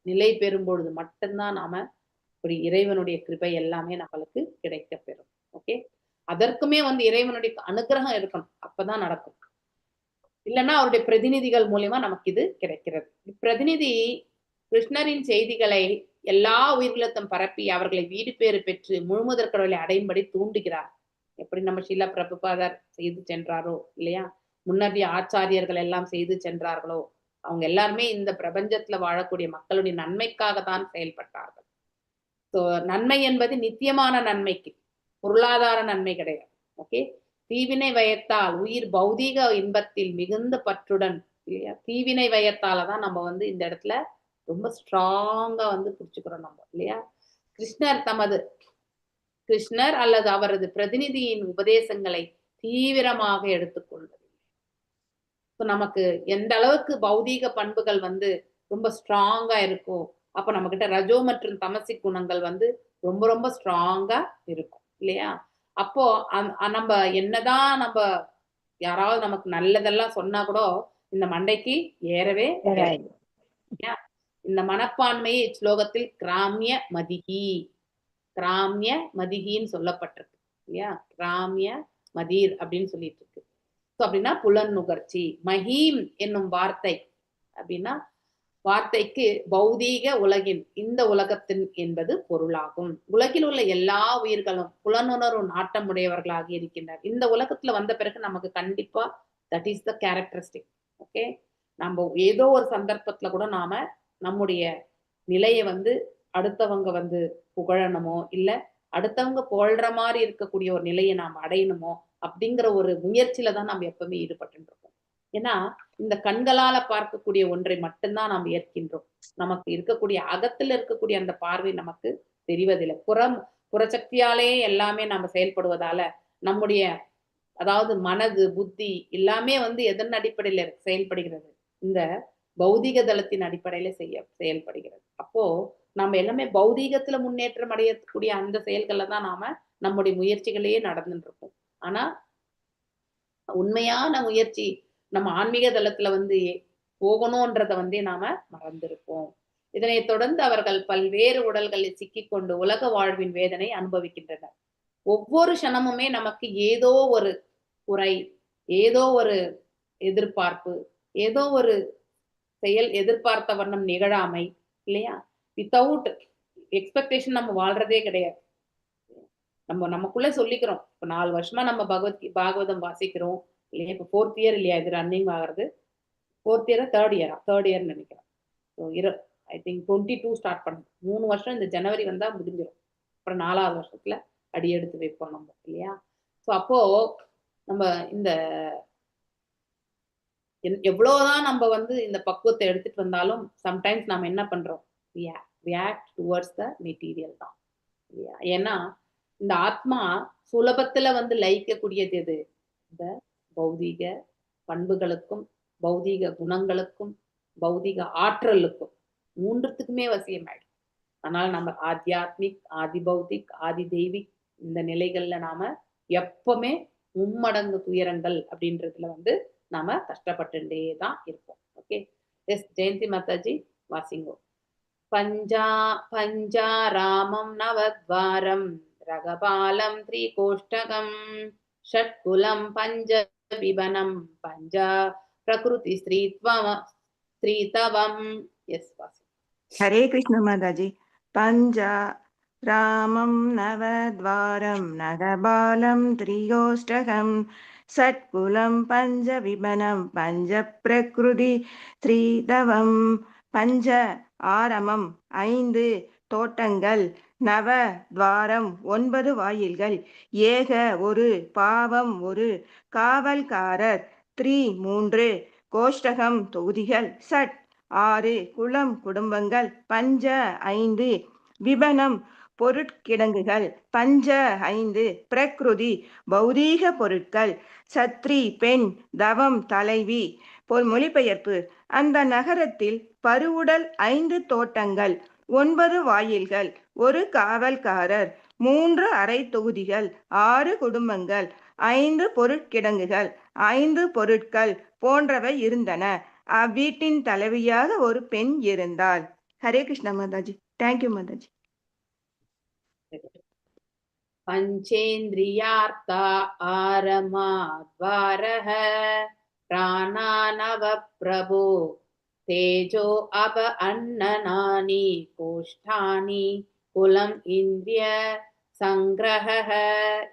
நிலை பெறும் பொழுது மட்டும்தான் நாம ஒரு இறைவனுடைய கிருபை எல்லாமே நம்மளுக்கு கிடைக்க பெறும். ஓகே, அதற்குமே வந்து இறைவனுடைய அனுகிரகம் இருக்கணும், அப்பதான் நடக்கும். இல்லைன்னா அவருடைய பிரதிநிதிகள் மூலியமா நமக்கு இது கிடைக்கிறது. பிரதிநிதி கிருஷ்ணரின் செய்திகளை எல்லா உயிர்களுக்கும் பரப்பி அவர்களை வீடு பேறு பெற்று முழுமுதற் கடவுளை அடையும்படி தூண்டுகிறார். எப்படி நம்ம ஷீலா பிரபுபாதர் செய்து சென்றாரோ இல்லையா, முன்னறிய ஆச்சாரியர்கள் எல்லாம் செய்து சென்றார்களோ, அவங்க எல்லாருமே இந்த பிரபஞ்சத்துல வாழக்கூடிய மக்களுடைய நன்மைக்காக தான் செயல்பட்டார்கள். ஸோ நன்மை என்பது நித்தியமான நன்மைக்கு, பொருளாதார நன்மை கிடையாது. ஓகே, தீவினை வயத்தால் உயிர் பௌதீக இன்பத்தில் மிகுந்த பற்றுடன் இல்லையா, தீவினை வயத்தால தான் நம்ம வந்து இந்த இடத்துல ரொம்ப ஸ்ட்ராங்கா வந்து பிடிச்சுக்கிறோம் நம்ம இல்லையா. கிருஷ்ணர் அல்லது அவரது பிரதிநிதியின் உபதேசங்களை தீவிரமாக எடுத்துக்கொள்வது. நமக்கு எந்த அளவுக்கு பௌதீக பண்புகள் வந்து ரொம்ப ஸ்ட்ராங்கா இருக்கும், அப்ப நம்ம கிட்ட ரஜோ மற்றும் தமசிக் குணங்கள் வந்து ரொம்ப ரொம்ப ஸ்ட்ராங்கா இருக்கும் இல்லையா. அப்போ நம்ம என்னதான் நம்ம யாராவது நமக்கு நல்லதெல்லாம் சொன்னா கூட இந்த மண்டைக்கு ஏறவே இந்த மனப்பான்மையை ஸ்லோகத்தில் கிராமிய மதிகின்னு சொல்லப்பட்டிருக்கு இல்லையா. கிராமிய மதீர் அப்படின்னு சொல்லிட்டு இருக்கு. அப்படின்னா புலன் நுகர்ச்சி. மஹீம் என்னும் வார்த்தை அப்படின்னா வார்த்தைக்கு பௌதீக உலகின், இந்த உலகத்தின் என்பது பொருளாகும். உலகில் உள்ள எல்லா உயிர்களும் புலனுணர்வு நாட்டமுடையவர்களாக இருக்கின்றனர். இந்த உலகத்துல வந்த பிறகு நமக்கு கண்டிப்பா that is the characteristic. Okay, நம்ம ஏதோ ஒரு சந்தர்ப்பத்துல கூட நாம நம்முடைய நிலையை வந்து அடுத்தவங்க வந்து புகழணுமோ இல்ல அடுத்தவங்க புகழ்ற மாதிரி இருக்கக்கூடிய ஒரு நிலையை நாம் அடையணுமோ அப்படிங்கிற ஒரு முயற்சியில தான் நம்ம எப்பவுமே ஈடுபட்டு இருக்கோம். ஏன்னா இந்த கண்களால பார்க்கக்கூடிய ஒன்றை மட்டும்தான் நாம் ஏற்கின்றோம். நமக்கு இருக்கக்கூடிய அகத்துல இருக்கக்கூடிய அந்த பார்வை நமக்கு தெரிவதில்லை. புறசக்தியாலே எல்லாமே நம்ம செயல்படுவதால நம்முடைய அதாவது மனது புத்தி எல்லாமே வந்து எதன் அடிப்படையில செயல்படுகிறது, இந்த பௌதிக தளத்தின் அடிப்படையில செயல்படுகிறது. அப்போ நம்ம எல்லாமே பௌதீகத்துல முன்னேற்றம் அடையக்கூடிய அந்த செயல்கள்ல தான் நாம நம்முடைய முயற்சிகளையே நடந்துட்டு இருக்கோம். ஆனா உண்மையான முயற்சி நம்ம ஆன்மீக தளத்துல வந்து போகணும்ன்றத வந்து நாம மறந்திருப்போம். இதனை தொடர்ந்து அவர்கள் பல்வேறு உடல்களில் சிக்கிக்கொண்டு உலக வாழ்வின் வேதனை அனுபவிக்கின்றனர். ஒவ்வொரு க்ஷணமுமே நமக்கு ஏதோ ஒரு குறை, ஏதோ ஒரு எதிர்பார்ப்பு, ஏதோ ஒரு செயல் எதிர்பார்த்த வண்ணம் நிகழாமை இல்லையா. வித்தவுட் எக்ஸ்பெக்டேஷன் நம்ம வாழ்றதே கிடையாது. நமக்குள்ள சொல்லிக்கிறோம். இப்ப 4 வருஷமா நம்ம பாகவதம் வாசிக்கிறோம் இல்லையா. இப்ப 4th இயர் இல்லையா இது ரன்னிங் ஆகிறது. 4th இயர் தேர்ட் இயர் நினைக்கிறேன். ஐ திங்க் 22 ஸ்டார்ட் பண்ணோம். 3 வருஷம் இந்த ஜனவரி வந்தா முடிஞ்சிடும். அப்புறம் 4வது வருஷத்துல அடி எடுத்து வைப்போம் நம்ம இல்லையா. ஸோ அப்போ நம்ம இந்த எவ்வளவுதான் நம்ம வந்து இந்த பக்குவத்தை எடுத்துட்டு வந்தாலும் சம்டைம்ஸ் நாம என்ன பண்றோம், react towards the மெட்டீரியல் தான் இல்லையா. ஏன்னா இந்த ஆத்மா சுலபத்துல வந்து லயிக்கக்கூடியது எது, இந்த பௌதீக பண்புகளுக்கும் பௌதீக குணங்களுக்கும் பௌதீக ஆற்றலுக்கும், மூன்றுத்துக்குமே வசியமாயிடும். அதனால நம்ம ஆத்தியாத்மிக், ஆதி பௌதிக், ஆதி தெய்வீக் இந்த நிலைகள்ல நாம எப்பவுமே மும்மடங்கு துயரங்கள் அப்படின்றதுல வந்து நாம கஷ்டப்பட்டுட்டே தான் இருப்போம். ஓகே, எஸ் ஜெயந்தி மாதாஜி வாசிங்கோ. பஞ்சா ராமம் நவத்வாரம் ரகபாலம் த்ரிகோஷ்டகம் ஷட்குலம் பஞ்ச விபனம் பஞ்ச பிரகிருதி ஸ்ரீதவம். எஸ் வாசி. ஹரே கிருஷ்ண மாதாஜி. பஞ்சா ராமம் நவத்வாரம் நகபாலம் திரியோஷ்டகம் சட்குலம் பஞ்ச விபனம் பஞ்ச பிரகிருதி ஸ்ரீதவம். பஞ்ச ஆரமம் 5 தோட்டங்கள், நவ துவாரம் 9 வாயில்கள், ஏக ஒரு, பாவம் ஒரு, காவல்காரர் 3 கோஷ்டகம் தொகுதிகள், சட் 6 குலம் குடும்பங்கள், பஞ்ச 5 விபனம் பொருட்கிடங்குகள், பஞ்ச 5 பிரகிருதி பௌதீக பொருட்கள், சத்ரி பெண், தவம் தலைவி. மொழிபெயர்ப்பு: அந்த நகரத்தில் பருவுடல் 5 தோட்டங்கள், 9 வாயில்கள், 1 காவல்காரர், 3 அறை தொகுதிகள், 6 குடும்பங்கள், 5 பொருட்கிடங்குகள், 5 பொருட்கள் போன்றவை இருந்தன. அவ்வீட்டின் தலைவியாக ஒரு பெண் இருந்தாள். ஹரே கிருஷ்ண மாதாஜி. தேங்க்யூ மாதாஜி. பஞ்சேந்திரியார்த்தா ஆரமாத்வாரஹ பிராணானவ பிரபு தேஜோ அப அன்னனானி கோஷ்டானி குலம் இந்திரிய संग्रहः।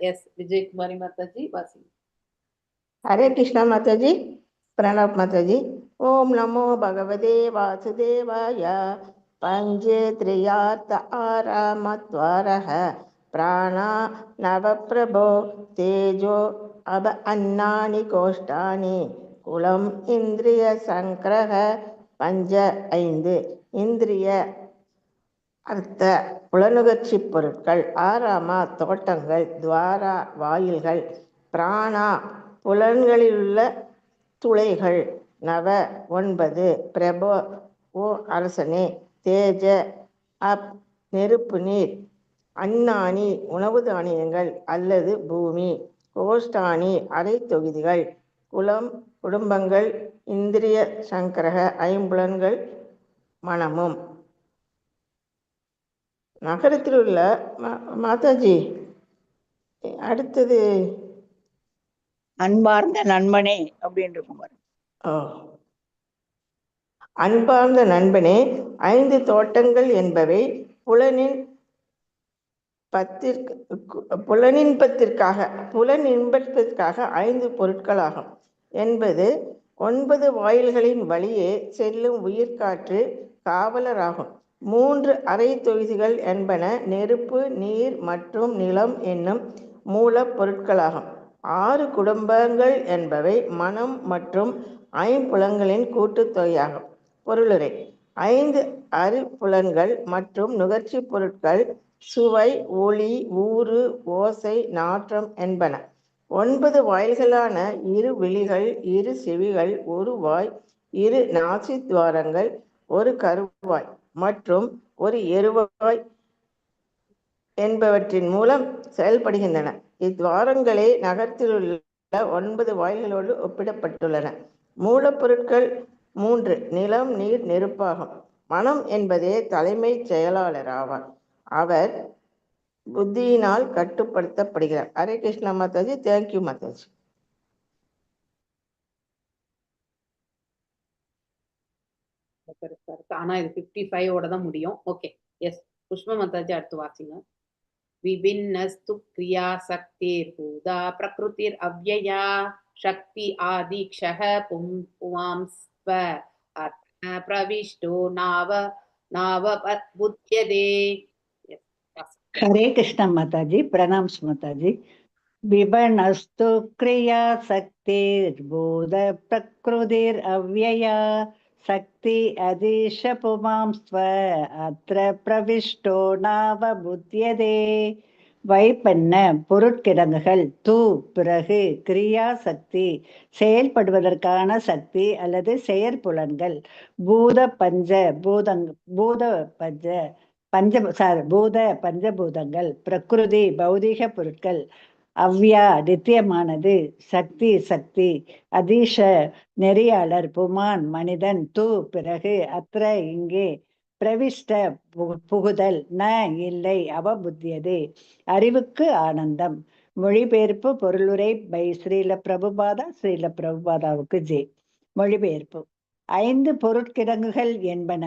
எஸ் விஜயகுமாரி மாதாஜி வாசி. हरे कृष्णा माता जी, प्रणव माता जी। ओम नमो भगवते वासुदेवाय। पंचेन्द्रियार्थ आरामद्वारः प्राणा नवप्रभो तेजो अब अन्नानि कोष्ठानि कुलम इंद्रिय संग्रह पंच ஐந்து இந்திரிய அர்த்த புலனுகர்ச்சி பொருட்கள், ஆராமா தோட்டங்கள், துவாரா வாயில்கள், பிராணா புலன்களிலுள்ள துளைகள், நவ ஒன்பது, பிரபோ ஓ அரசனே, தேஜ அப் நெருப்பு நீர், அன்னானி உணவு தானியங்கள் அல்லது பூமி, கோஷ்டானி அரை தொகுதிகள், குலம் குடும்பங்கள், இந்திரிய சங்கரக ஐம்புலன்கள் மனமும். நகரத்தில் உள்ள மாதாஜி அடுத்தது அன்பார்ந்த நண்பனே அப்படின்னு இருக்கும் பாருங்க. ஓ, அன்பார்ந்த நண்பனே, ஐந்து தோட்டங்கள் என்பவை புலனின்பத்திற்காக ஐந்து பொருட்களாகும் என்பது 9 வாயில்களின் வழியே செல்லும் உயிர்காற்று காவலராகும். 3 அரை தொகுதிகள் என்பன நெருப்பு, நீர் மற்றும் நிலம் என்னும் மூலப் பொருட்களாகும். 6 குடும்பங்கள் என்பவை மனம் மற்றும் ஐம்புலன்களின் கூட்டுத்தொகையாகும். பொருளுரை: 5 அறிபுலன்கள் மற்றும் நுகர்ச்சி பொருட்கள் சுவை, ஒளி, ஊறு, ஓசை, நாற்றம் என்பன. 9 வாயில்களான 2 விழிகள், 2 செவிகள், 1 வாய், 2 நாசி துவாரங்கள், 1 கருவாய் மற்றும் 1 எருவாய் என்பவற்றின் மூலம் செயல்படுகின்றன. இத்துவாரங்களே நகரத்திலுள்ள 9 வாயில்களோடு ஒப்பிடப்பட்டுள்ளன. மூலப்பொருட்கள் 3 நிலம், நீர், நெருப்பாகும். மனம் என்பதே தலைமைச் செயலாளர் ஆவார். அவர் புத்தியினால் கட்டுப்படுத்தப்படுகிறார். ஹரே கிருஷ்ணா மாதாஜி. தேங்க்யூ மாதாஜி. ஆனா இது 55 ஓட தான் முடியும். ஓகே, எஸ் புஷ்ப மாதாஜி அடுத்து வாசிங்க. विभिन्नस्तु क्रियाशक्तिर्भूता प्रकृतिरव्यया शक्ति आदिक्षः पुंस्त्व अत्र प्रविष्टो नावबुध्यते. हरे कृष्ण माताजी, प्रणाम माताजी। विभिन्नस्तु क्रियाशक्तिर्भूत प्रकृतिरव्यया शक्ति अधीश पुमांस्त्व अत्र प्रविष्टो नावबुध्यते. வைப்பென்ன பொருட்கிடங்குகள், தூ பிறகு, கிரியா சக்தி செயல்படுவதற்கான சக்தி அல்லது செயற்புலன்கள், பூத பஞ்சபூதங்கள், பிரகிருதி பௌதிக பொருட்கள், அவ்யா நித்தியமானது, சக்தி அதீஷ நெறியாளர், புமான் மனிதன், தூ பிறகு, அத்திர இங்கே, பிரவிஷ்ட புகுதல், ந இல்லை, அவபுத்தியது அறிவுக்கு ஆனந்தம். மொழிபெயர்ப்பு பொருளுரை பை ஸ்ரீல பிரபுபாதாவுக்கு ஜே. மொழிபெயர்ப்பு: 5 பொருட்கிடங்குகள் என்பன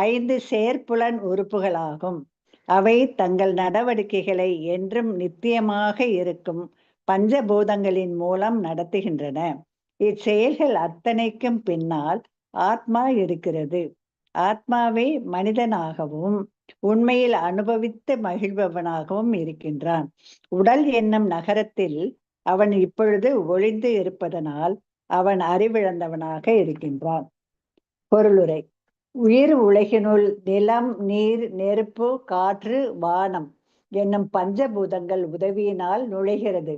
5 செயற்புலன் உறுப்புகளாகும். அவை தங்கள் நடவடிக்கைகளை என்றும் நித்தியமாக இருக்கும் பஞ்சபூதங்களின் மூலம் நடத்துகின்றன. இச்செயல்கள் அத்தனைக்கும் பின்னால் ஆத்மா இருக்கிறது. ஆத்மாவே மனிதனாகவும் உண்மையில் அனுபவித்து மகிழ்பவனாகவும் இருக்கின்றான். உடல் என்னும் நகரத்தில் அவன் இப்பொழுது ஒளிந்து இருப்பதனால் அவன் அறிவிழந்தவனாக இருக்கின்றான். பொருளுரை: உயிர் உலகினுள் நிலம், நீர், நெருப்பு, காற்று, வானம் என்னும் பஞ்சபூதங்கள் உதவியினால் நுழைகிறது.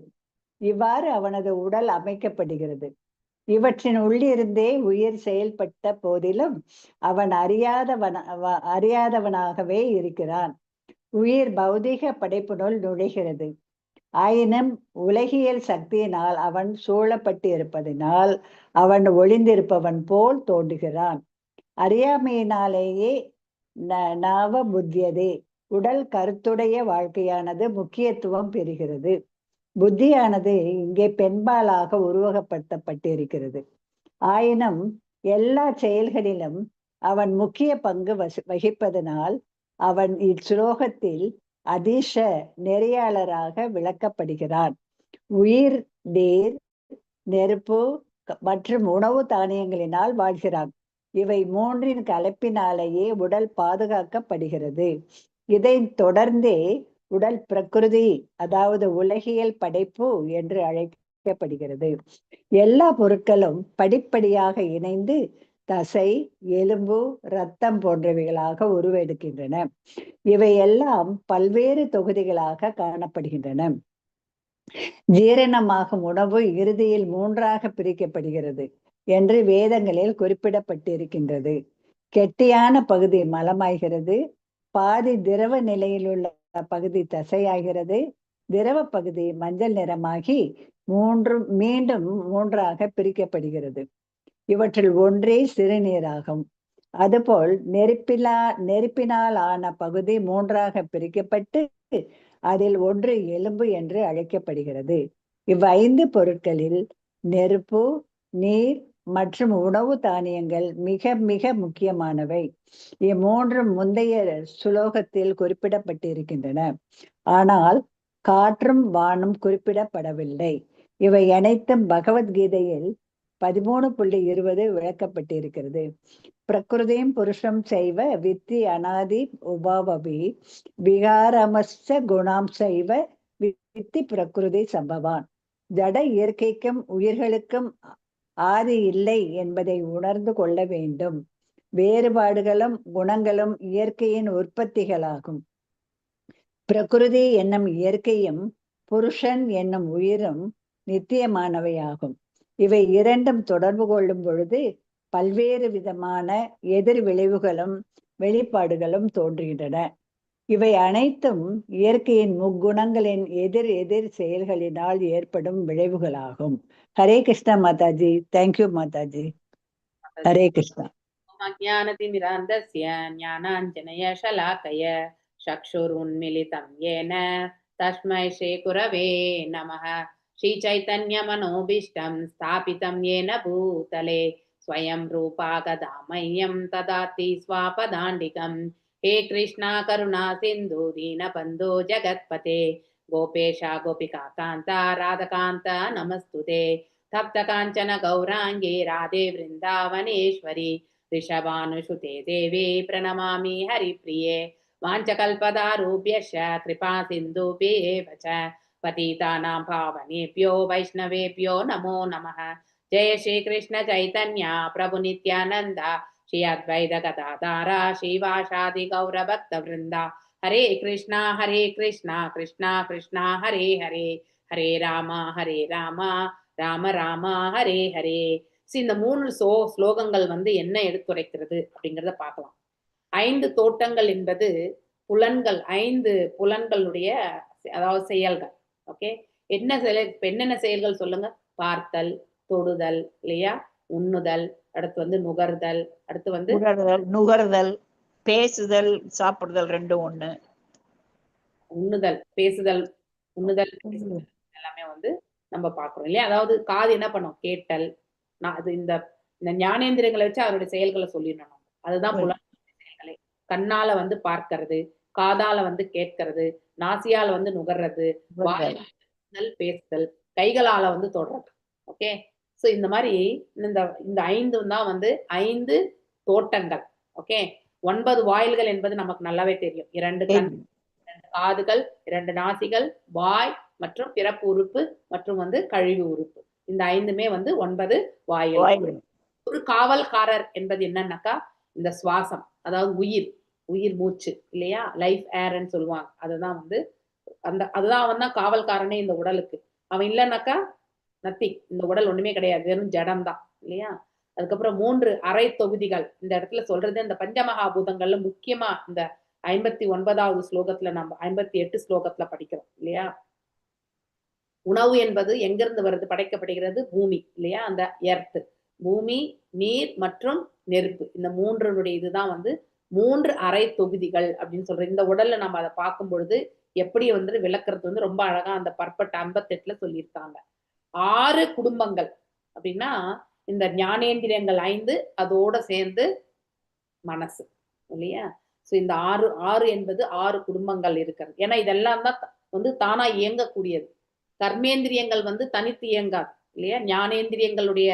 இவ்வாறு அவனது உடல் அமைக்கப்படுகிறது. இவற்றின் உள்ளிருந்தே உயிர் செயல்பட்ட போதிலும் அவன் அறியாதவனாகவே இருக்கிறான். உயிர் பௌதிக படைப்பினுள் நுழைகிறது. ஆயினும் உலகியல் சக்தியினால் அவன் சூழப்பட்டு இருப்பதனால் அவன் ஒளிந்திருப்பவன் போல் தோன்றுகிறான். அறியாமையினாலேயே நவ புத்தியதே உடல் கருத்துடைய வாழ்க்கையானது முக்கியத்துவம் பெறுகிறது. புத்தியானது இங்கே பெண்பாலாக உருவகப்படுத்தப்பட்டிருக்கிறது. ஆயினும் எல்லா செயல்களிலும் அவன் முக்கிய பங்கு வகிப்பதனால் அவன் இஸ்லோகத்தில் அதிஷ நெறியாளராக விளக்கப்படுகிறார். உயிர், நீர், நெருப்பு மற்றும் உணவு தானியங்களினால் வாழ்கிறான். இவை மூன்றின் கலப்பினாலேயே உடல் பாதுகாக்கப்படுகிறது. இதை தொடர்ந்தே உடல் பிரகிருதி, அதாவது உலகியல் படைப்பு என்று அழைக்கப்படுகிறது. எல்லா பொருட்களும் படிப்படியாக இணைந்து தசை, எலும்பு, இரத்தம் போன்றவைகளாக உருவெடுக்கின்றன. இவையெல்லாம் பல்வேறு தொகுதிகளாக காணப்படுகின்றன. ஜீரணமாகும் உணவு இறுதியில் 3ஆக பிரிக்கப்படுகிறது என்று வேதங்களில் குறிப்பிடப்பட்டிருக்கின்றது. கெட்டியான பகுதி மலமாகிறது, பாதி திரவ நிலையில் உள்ள பகுதி தசையாகிறது, திரவ பகுதி மஞ்சள் நிறமாகி மீண்டும் 3ஆக பிரிக்கப்படுகிறது. இவற்றில் ஒன்றே சிறுநீராகும். அதுபோல் நெருப்பினால் ஆன பகுதி 3ஆக பிரிக்கப்பட்டு அதில் ஒன்று எலும்பு என்று அழைக்கப்படுகிறது. இவ்5 பொருட்களில் நெருப்பு, நீர் மற்றும் உணவு தானியங்கள் மிக மிக முக்கியமானவை. இம்மூன்றும் முந்தைய சுலோகத்தில் குறிப்பிடப்பட்டிருக்கின்றன. ஆனால் காற்றும் வானும் குறிப்பிடப்படவில்லை. இவை அனைத்தும் பகவத்கீதையில் 13.20 விளக்கப்பட்டிருக்கிறது. பிரகிருதியும் புருஷம் செய்வ வித்தி அநாதி உபாவபி விகாரமஸ்ஸ குணாம் செய்வ வித்தி பிரகிருதி சம்பவான். ஜட இயற்கைக்கும் உயிர்களுக்கும் ஆதி இல்லை என்பதை உணர்ந்து கொள்ள வேண்டும். வேறுபாடுகளும் குணங்களும் இயற்கையின் உற்பத்திகளாகும். பிரகிருதி என்னும் இயற்கையும் புருஷன் என்னும் உயிரும் நித்தியமானவையாகும். இவை இரண்டும் தொடர்பு கொள்ளும் பொழுது பல்வேறு விதமான எதிர் விளைவுகளும் வெளிப்பாடுகளும் தோன்றுகின்றன. இவை அனைத்தும் இயற்கையின் முக்குணங்களின் எதிர் செயல்களினால் ஏற்படும் விளைவுகளாகும். ஹரே கிருஷ்ணா மாதாஜி. தேங்க்யூ மாதாஜி. ஹரே கிருஷ்ணா. ज्ञानतिमिरान्धस्य ज्ञानाञ्जनय शलाकय चक्षुरुन्मिलितं येन तस्मै श्रीगुरवे नमः। श्रीचैतन्यमनोभीष्टं स्थापितं येन भूतले स्वयं रूपा गदा मह्यं ददाति स्वापदाण्डिकम्। हे कृष्णा करुणा सिन्धु दीनबन्धो जगत्पते गोपेश गोपिका कान्ता राधकान्ता नमस्तुते। तप्त काञ्चन गौराङ्गे राधे वृन्दावनेश्वरी ऋषभानुसुते देवी प्रणमामि हरिप्रिये। वाञ्छकल्पतरुभ्यश्च कृपा सिन्धुभ्येव च पतितानां पावनेभ्यो वैष्णवेभ्यो नमो नमः। जय श्री कृष्ण चैतन्य प्रभु नित्यानंद श्री अद्वैत गदाधर श्रीवासादि गौर भक्त वृंदा। हरे कृष्णा कृष्णा कृष्णा हरे हरे हरे राम ராம ராம ஹரே ஹரே. இந்த 3 ஸ்லோகங்கள் என்ன எடுத்துரைக்கிறது அப்படிங்கிறத பார்க்கலாம். 5 தோட்டங்கள் என்பது புலன்கள், 5 புலன்களுடைய அதாவது செயல்கள். ஓகே, என்னென்ன செயல்கள் சொல்லுங்க? பார்த்தல், தொடுதல் இல்லையா, உண்ணுதல், அடுத்து நுகர்தல், அடுத்து நுகர்தல், பேசுதல், சாப்பிடுதல், ரெண்டும் ஒண்ணு. உண்ணுதல், பேசுதல், உண்ணுதல், பேசுதல் எல்லாமே நம்ம பாக்குறோம் இல்லையா. அதாவது காது என்ன பண்ணும்? கேட்டல். அது இந்த ஞானேந்திரங்களை வச்சு அதனுடைய செயல்களை சொல்லிடணும். அதுதான் புலன்களுடைய செயல்களை. கண்ணால பார்க்கிறது, காதால கேட்கிறது, நாசியால நுகர்றது, வாயால பேசுதல், கைகளால தொடுறது. ஓகே, சோ இந்த மாதிரி இந்த 5 தான் 5 தோட்டங்கள். ஓகே, 9 வாயில்கள் என்பது நமக்கு நல்லாவே தெரியும். 2 கண், 2 காதுகள், 2 நாசிகள், வாய் மற்றும் பிறப்பு உறுப்பு மற்றும் கழிவு உறுப்பு. இந்த 5மே 9 வாயில். ஒரு காவல்காரர் என்பது என்னன்னாக்கா இந்த சுவாசம், அதாவது உயிர் மூச்சு இல்லையா, லைஃப் ஏர்ன்னு சொல்லுவாங்க. அதுதான் அதுதான் அவன் தான் காவல்காரனே இந்த உடலுக்கு. அவன் இல்லைன்னாக்கா நத்திங், இந்த உடல் ஒண்ணுமே கிடையாது, வெறும் ஜடம் தான் இல்லையா. அதுக்கப்புறம் 3 அரை தொகுதிகள் இந்த இடத்துல சொல்றது. இந்த பஞ்சமகாபூதங்கள்ல முக்கியமா இந்த 59வது ஸ்லோகத்துல நம்ம 58 ஸ்லோகத்துல படிக்கிறோம் இல்லையா. உணவு என்பது எங்கிருந்து வருது? படைக்கப்படுகிறது பூமி இல்லையா, அந்த எர்த். பூமி, நீர் மற்றும் நெருப்பு, இந்த 3னுடைய இதுதான் 3 அரை தொகுதிகள் அப்படின்னு சொல்றது. இந்த உடல்ல நம்ம அதை பார்க்கும் பொழுது எப்படி விளக்குறது ரொம்ப அழகா அந்த பர்பட் 58ல சொல்லியிருக்காங்க. 6 குடும்பங்கள் அப்படின்னா இந்த ஞானேந்திரியங்கள் 5 அதோட சேர்ந்து மனசு இல்லையா. ஸோ இந்த ஆறு என்பது 6 குடும்பங்கள் இருக்கிறது. ஏன்னா இதெல்லாம் தான் வந்து தானா இயங்கக்கூடியது. கர்மேந்திரியங்கள் வந்து தனித்து இயங்காது இல்லையா? ஞானேந்திரியங்களுடைய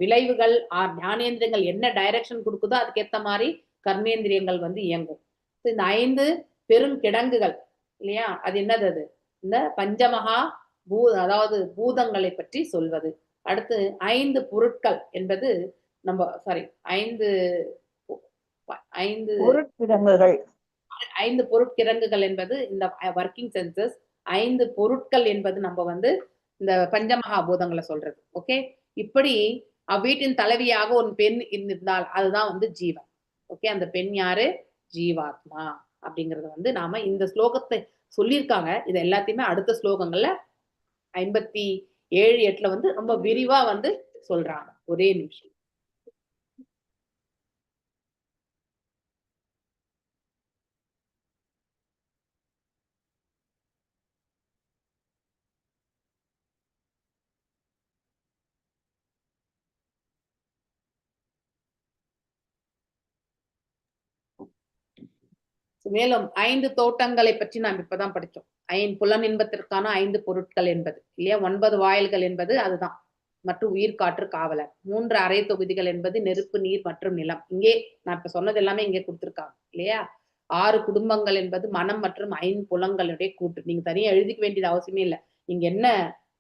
விளைவுகள், ஞானேந்திரியங்கள் என்ன டைரக்ஷன் கொடுக்குதோ அதுக்கேற்ற மாதிரி கர்மேந்திரியங்கள் வந்து இயங்கும். இந்த 5 பெரும் கிடங்குகள் இல்லையா? அது என்னது? அது இந்த பஞ்சமகா அதாவது பூதங்களை பற்றி சொல்வது. அடுத்து 5 பொருட்கள் என்பது நம்ம 5 பொருட்கிடங்குகள் 5 பொருட்கிடங்குகள் என்பது இந்த வர்க்கிங் சென்சஸ். 5 பொருட்கள் என்பது நம்ம வந்து இந்த பஞ்சமகா பூதங்களை சொல்றது. ஓகே, இப்படி அவ்வீட்டின் தலைவியாக ஒரு பெண் இருந்தால் அதுதான் வந்து ஜீவன். ஓகே, அந்த பெண் யாரு? ஜீவாத்மா அப்படிங்கறது வந்து நாம இந்த ஸ்லோகத்தை சொல்லியிருக்காங்க. இது எல்லாத்தையுமே அடுத்த ஸ்லோகங்கள்ல 57, 8 வந்து ரொம்ப விரிவா வந்து சொல்றாங்க. ஒரே நிமிஷம். மேலும் 5 தோட்டங்களை பற்றி நாம் இப்பதான் படிச்சோம். புலன் இன்பத்திற்கான 5 பொருட்கள் என்பது இல்லையா? 9 வாயில்கள் என்பது அதுதான். மற்றும் உயிர், காற்று, காவலர். 3 அறை தொகுதிகள் என்பது நெருப்பு, நீர் மற்றும் நிலம். இங்கே நான் இப்ப சொன்னது எல்லாமே இங்கே கொடுத்திருக்காங்க இல்லையா? 6 குடும்பங்கள் என்பது மனம் மற்றும் 5 புலங்களுடைய கூட்டு. நீங்க தனியா எழுதிக்க வேண்டியது அவசியமே இல்லை. நீங்க என்ன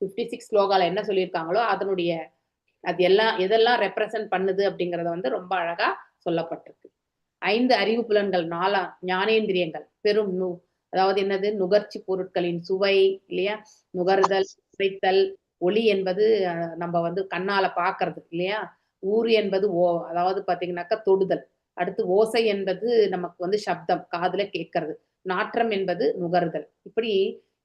56 ஸ்லோகால என்ன சொல்லியிருக்காங்களோ அதனுடைய அது எதெல்லாம் ரெப்ரசன்ட் பண்ணுது அப்படிங்கறத வந்து ரொம்ப அழகா சொல்லப்பட்டிருக்கு. 5 அறிவு புலன்கள், 4 ஞானேந்திரியங்கள், பெரும் அதாவது என்னது? நுகர்ச்சி பொருட்களின் சுவை இல்லையா? நுகர்தல், சுவைத்தல். ஒளி என்பது நம்ம வந்து கண்ணால பாக்குறது இல்லையா? ஊறு என்பது அதாவது பாத்தீங்கன்னாக்கா தொடுதல். அடுத்து ஓசை என்பது நமக்கு வந்து சப்தம், காதுல கேட்கறது. நாற்றம் என்பது நுகர்தல். இப்படி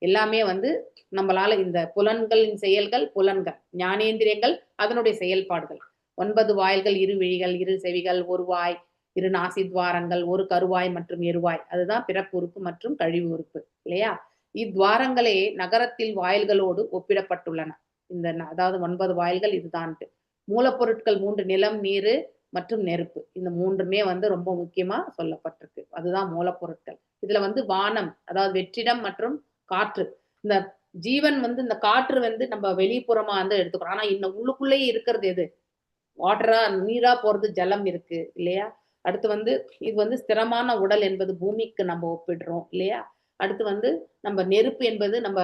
எல்லாமே வந்து நம்மளால இந்த புலன்களின் செயல்கள், புலன்கள், ஞானேந்திரியங்கள் அதனுடைய செயல்பாடுகள். 9 வாயில்கள், 2 விழிகள், 2 செவிகள், 1 வாய், 2 நாசித்வாரங்கள், 1 கருவாய் மற்றும் எருவாய். அதுதான் பிறப்பு உறுப்பு மற்றும் கழிவு உறுப்பு இல்லையா? இத்வாரங்களே நகரத்தில் வாயில்களோடு ஒப்பிடப்பட்டுள்ளன. அதாவது 9 வாயில்கள் இதுதான். மூலப்பொருட்கள் 3: நிலம், நீரு மற்றும் நெருப்பு. இந்த 3மே வந்து ரொம்ப முக்கியமா சொல்லப்பட்டிருக்கு. அதுதான் மூலப்பொருட்கள். இதுல வந்து வானம், அதாவது வெற்றிடம் மற்றும் காற்று. இந்த ஜீவன் வந்து இந்த காற்று வந்து நம்ம வெளிப்புறமா வந்து எடுத்துக்கிறோம். ஆனா இந்த உள்ளுக்குள்ளேயே இருக்கிறது எது? வாட்டரா, நீரா போறது ஜலம் இருக்கு இல்லையா? அடுத்து வந்து இது வந்து ஸ்திரமான உடல் என்பது பூமிக்கு நம்ம ஒப்பிடுறோம் இல்லையா? அடுத்து வந்து நம்ம நெருப்பு என்பது நம்ம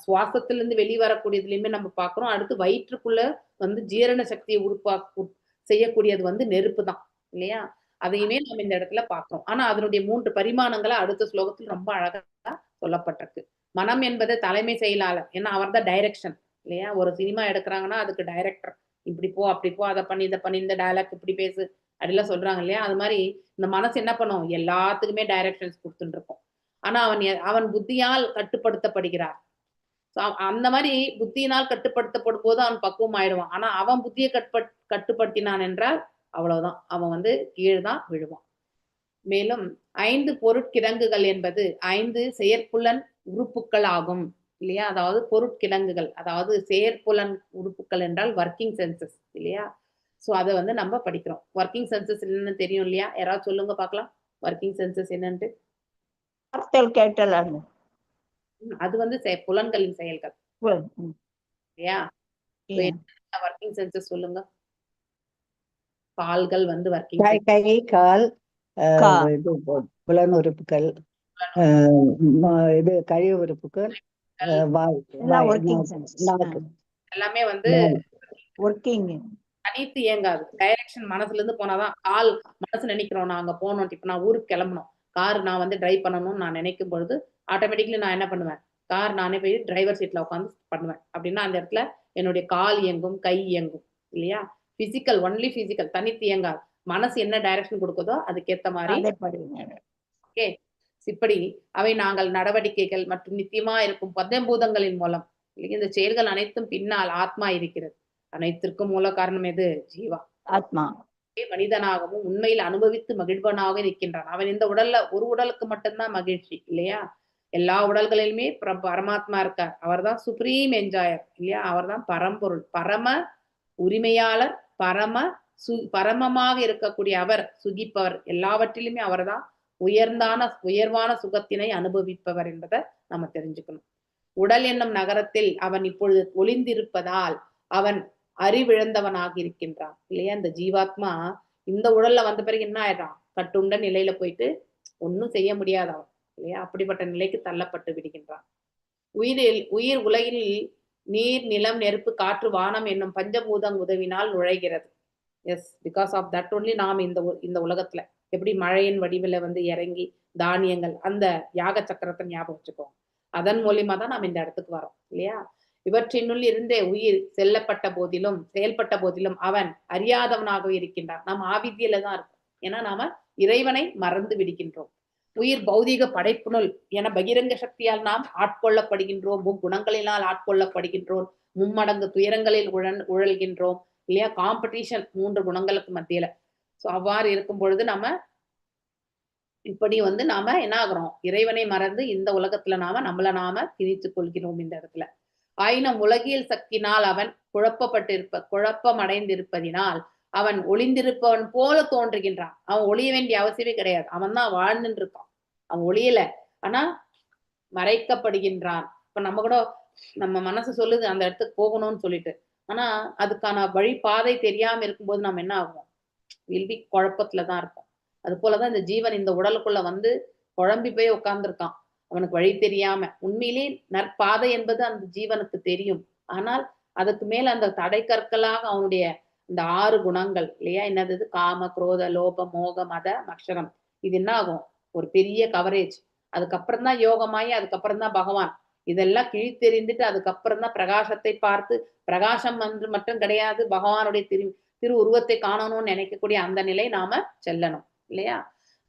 சுவாசத்திலிருந்து வெளிவரக்கூடியதுலயுமே நம்ம பாக்குறோம். அடுத்து வயிற்றுக்குள்ள வந்து ஜீரண சக்தியை செய்யக்கூடியது வந்து நெருப்பு தான் இல்லையா? அதையுமே நம்ம இந்த இடத்துல பாக்குறோம். ஆனா அதனுடைய 3 பரிமாணங்களை அடுத்த ஸ்லோகத்தில் ரொம்ப அழகா சொல்லப்பட்டிருக்கு. மனம் என்பது தலைமை செயலாளர். ஏன்னா அவர் தான் டைரக்ஷன் இல்லையா? ஒரு சினிமா எடுக்கிறாங்கன்னா அதுக்கு டைரக்டர். இப்படி போ, அப்படி போ, அதை பண்ணி, இதை பண்ணி, இந்த டயலாக் இப்படி பேசு அப்படிலாம் சொல்றாங்க இல்லையா? அது மாதிரி இந்த மனசு என்ன பண்ணும்? எல்லாத்துக்குமே டைரக்ஷன்ஸ் கொடுத்துட்டு இருக்கும். ஆனா அவன் புத்தியால் கட்டுப்படுத்தப்படுகிறார். அந்த மாதிரி புத்தியினால் கட்டுப்படுத்தப்படும் போது அவன் பக்குவம் ஆயிடுவான். ஆனா அவன் புத்தியை கட்டுப்படுத்தினான் என்றால் அவ்வளவுதான், அவன் வந்து கீழ்தான் விழுவான். மேலும் 5 பொருட்கிடங்குகள் என்பது 5 செயற்புலன் உறுப்புகள் ஆகும் இல்லையா? அதாவது பொருட்கிடங்குகள், அதாவது செயற்புலன் உறுப்புகள் என்றால் வர்க்கிங் சென்சஸ் இல்லையா? சோ அதை வந்து நம்ம படிக்கிறோம். வர்க்கிங் சென்சஸ் என்னன்னு தெரியும் இல்லையா? யாராவது சொல்லுங்க பார்க்கலாம், வர்க்கிங் சென்சஸ் என்னன்ட்டு. கேட்டல் அது வந்து புலன்களின் செயல்கள் இல்லையா? வர்க்கிங் சென்சஸ் சொல்லுங்க. கால்கள் வந்து வர்க்கிங், கை, கால், இது புலன் உறுப்புகள், இது கழிவு உறுப்புகள், எல்லாமே வந்து ஒர்க்கிங். தனித்து இயங்காது. டைரக்ஷன் மனசுல இருந்து போனாதான். கால் மனசு நினைக்கிறோம் நான் அங்க போனோம், இப்ப நான் ஊருக்கு கிளம்பணும், கார் நான் வந்து டிரைவ் பண்ணணும்னு நான் நினைக்கும் பொழுது ஆட்டோமேட்டிக்கலி நான் என்ன பண்ணுவேன்? கார் நானே போய் டிரைவர் சீட்ல உட்காந்து பண்ணுவேன். அப்படின்னா அந்த இடத்துல என்னுடைய கால் இயங்கும், கை இயங்கும் இல்லையா? பிசிக்கல், ஒன்லி பிசிக்கல், தனித்து இயங்காது. மனசு என்ன டைரக்ஷன் கொடுக்குதோ அதுக்கேத்த மாதிரி. ஓகே, இப்படி அவை நாங்கள் நடவடிக்கைகள் மற்றும் நித்தியமா இருக்கும் பஞ்சபூதங்களின் மூலம் இந்த செயல்கள் அனைத்தும் பின்னால் ஆத்மா இருக்கிறது. அனைத்திற்கும் மூல காரணம் எது? ஜீவா, ஆத்மா. மனிதனாகவும் உண்மையில் அனுபவித்து மகிழ்வனாக இருக்கின்றான். அவன் இந்த உடல்ல ஒரு உடலுக்கு மட்டும்தான் மகிழ்ச்சி இல்லையா? எல்லா உடல்களிலுமே பரமாத்மா இருக்கார். அவர் தான் சுப்ரீம் என்ஜாயர் இல்லையா? அவர் தான் பரம்பொருள், பரம உரிமையாளர், பரம பரமமாக இருக்கக்கூடிய அவர் சுகிப்பவர், எல்லாவற்றிலுமே அவர்தான் உயர்வான சுகத்தினை அனுபவிப்பவர் என்பதை நம்ம தெரிஞ்சுக்கணும். உடல் என்னும் நகரத்தில் அவன் இப்பொழுது ஒளிந்திருப்பதால் அவன் அறிவிழந்தவனாக இருக்கின்றான் இல்லையா. இந்த ஜீவாத்மா இந்த உடல்ல வந்த பிறகு என்ன ஆயிடுறான், கட்டுண்ட நிலையில போயிட்டு ஒன்னும் செய்ய முடியாத அவன் இல்லையா, அப்படிப்பட்ட நிலைக்கு தள்ளப்பட்டு விடுகின்றான். உயிர் உலகில் நீர், நிலம், நெருப்பு, காற்று, வானம் என்னும் பஞ்சபூதம் உதவினால் நுழைகிறது. Yes, because of that only நாம் இந்த உலகத்துல எப்படி மழையின் வடிவில வந்து இறங்கி தானியங்கள், அந்த யாக சக்கரத்தை ஞாபகம் வச்சுக்கோங்க, அதன் மூலியமா தான் நாம் இந்த இடத்துக்கு வரோம் இல்லையா. இவற்றினுள் இருந்தே உயிர் செயல்பட்ட போதிலும் அவன் அறியாதவனாகவே இருக்கின்றான். நாம் ஆவித்தியில தான் இருக்கும், ஏன்னா நாம இறைவனை மறந்து விடுகின்றோம். உயிர் பௌதீக படைப்புனுள் என பகிரங்க சக்தியால் நாம் ஆட்கொள்ளப்படுகின்றோம், முக்குணங்களினால் ஆட்கொள்ளப்படுகின்றோம், மும்மடங்கு துயரங்களில் உழல்கின்றோம் இல்லையா. காம்படிஷன் 3 குணங்களுக்கு மத்தியில. சோ அவ்வாறு இருக்கும் பொழுது நம்ம இப்படி வந்து நாம என்ன ஆகுறோம், இறைவனை மறந்து இந்த உலகத்துல நம்மள நாம திணித்துக் கொள்கிறோம் இந்த இடத்துல. ஆயினும் உலகியல் சக்தினால் அவன் குழப்பமடைந்திருப்பதினால் அவன் ஒளிந்திருப்பவன் போல தோன்றுகின்றான். அவன் ஒளிய வேண்டிய அவசியமே கிடையாது, அவன் தான் வாழ்ந்துட்டு இருக்கான், அவன் ஒளியல, ஆனா மறைக்கப்படுகின்றான். இப்ப நம்ம கூட நம்ம மனசு சொல்லுது அந்த இடத்துக்கு போகணும்னு சொல்லிட்டு, ஆனா அதுக்கான வழிபாதை தெரியாம இருக்கும்போது நம்ம என்ன ஆகும், வில்வி குழப்பத்துலதான் இருப்போம். அது போலதான் இந்த ஜீவன் இந்த உடலுக்குள்ள வந்து குழம்பி போய் உட்கார்ந்துருக்கான், அவனுக்கு வழி தெரியாம. உண்மையிலே நற்பாதை என்பது அந்த ஜீவனுக்கு தெரியும், ஆனால் அதுக்கு மேல அந்த தடை கற்களாக அவனுடைய இந்த 6 குணங்கள் இல்லையா, என்னது, காம, குரோத, லோப, மோக, மத, மக்ஷரம், இது என்ன ஆகும், ஒரு பெரிய கவரேஜ். அதுக்கப்புறம் தான் யோகமாயி, அதுக்கப்புறம் தான் பகவான் இதெல்லாம் கிழித்தெறிந்துட்டு அதுக்கப்புறம் தான் பிரகாசத்தை பார்த்து, பிரகாசம் வந்து மட்டும் கிடையாது, பகவானுடைய திரு உருவத்தை காணணும்னு நினைக்கக்கூடிய அந்த நிலை நாம செல்லணும் இல்லையா.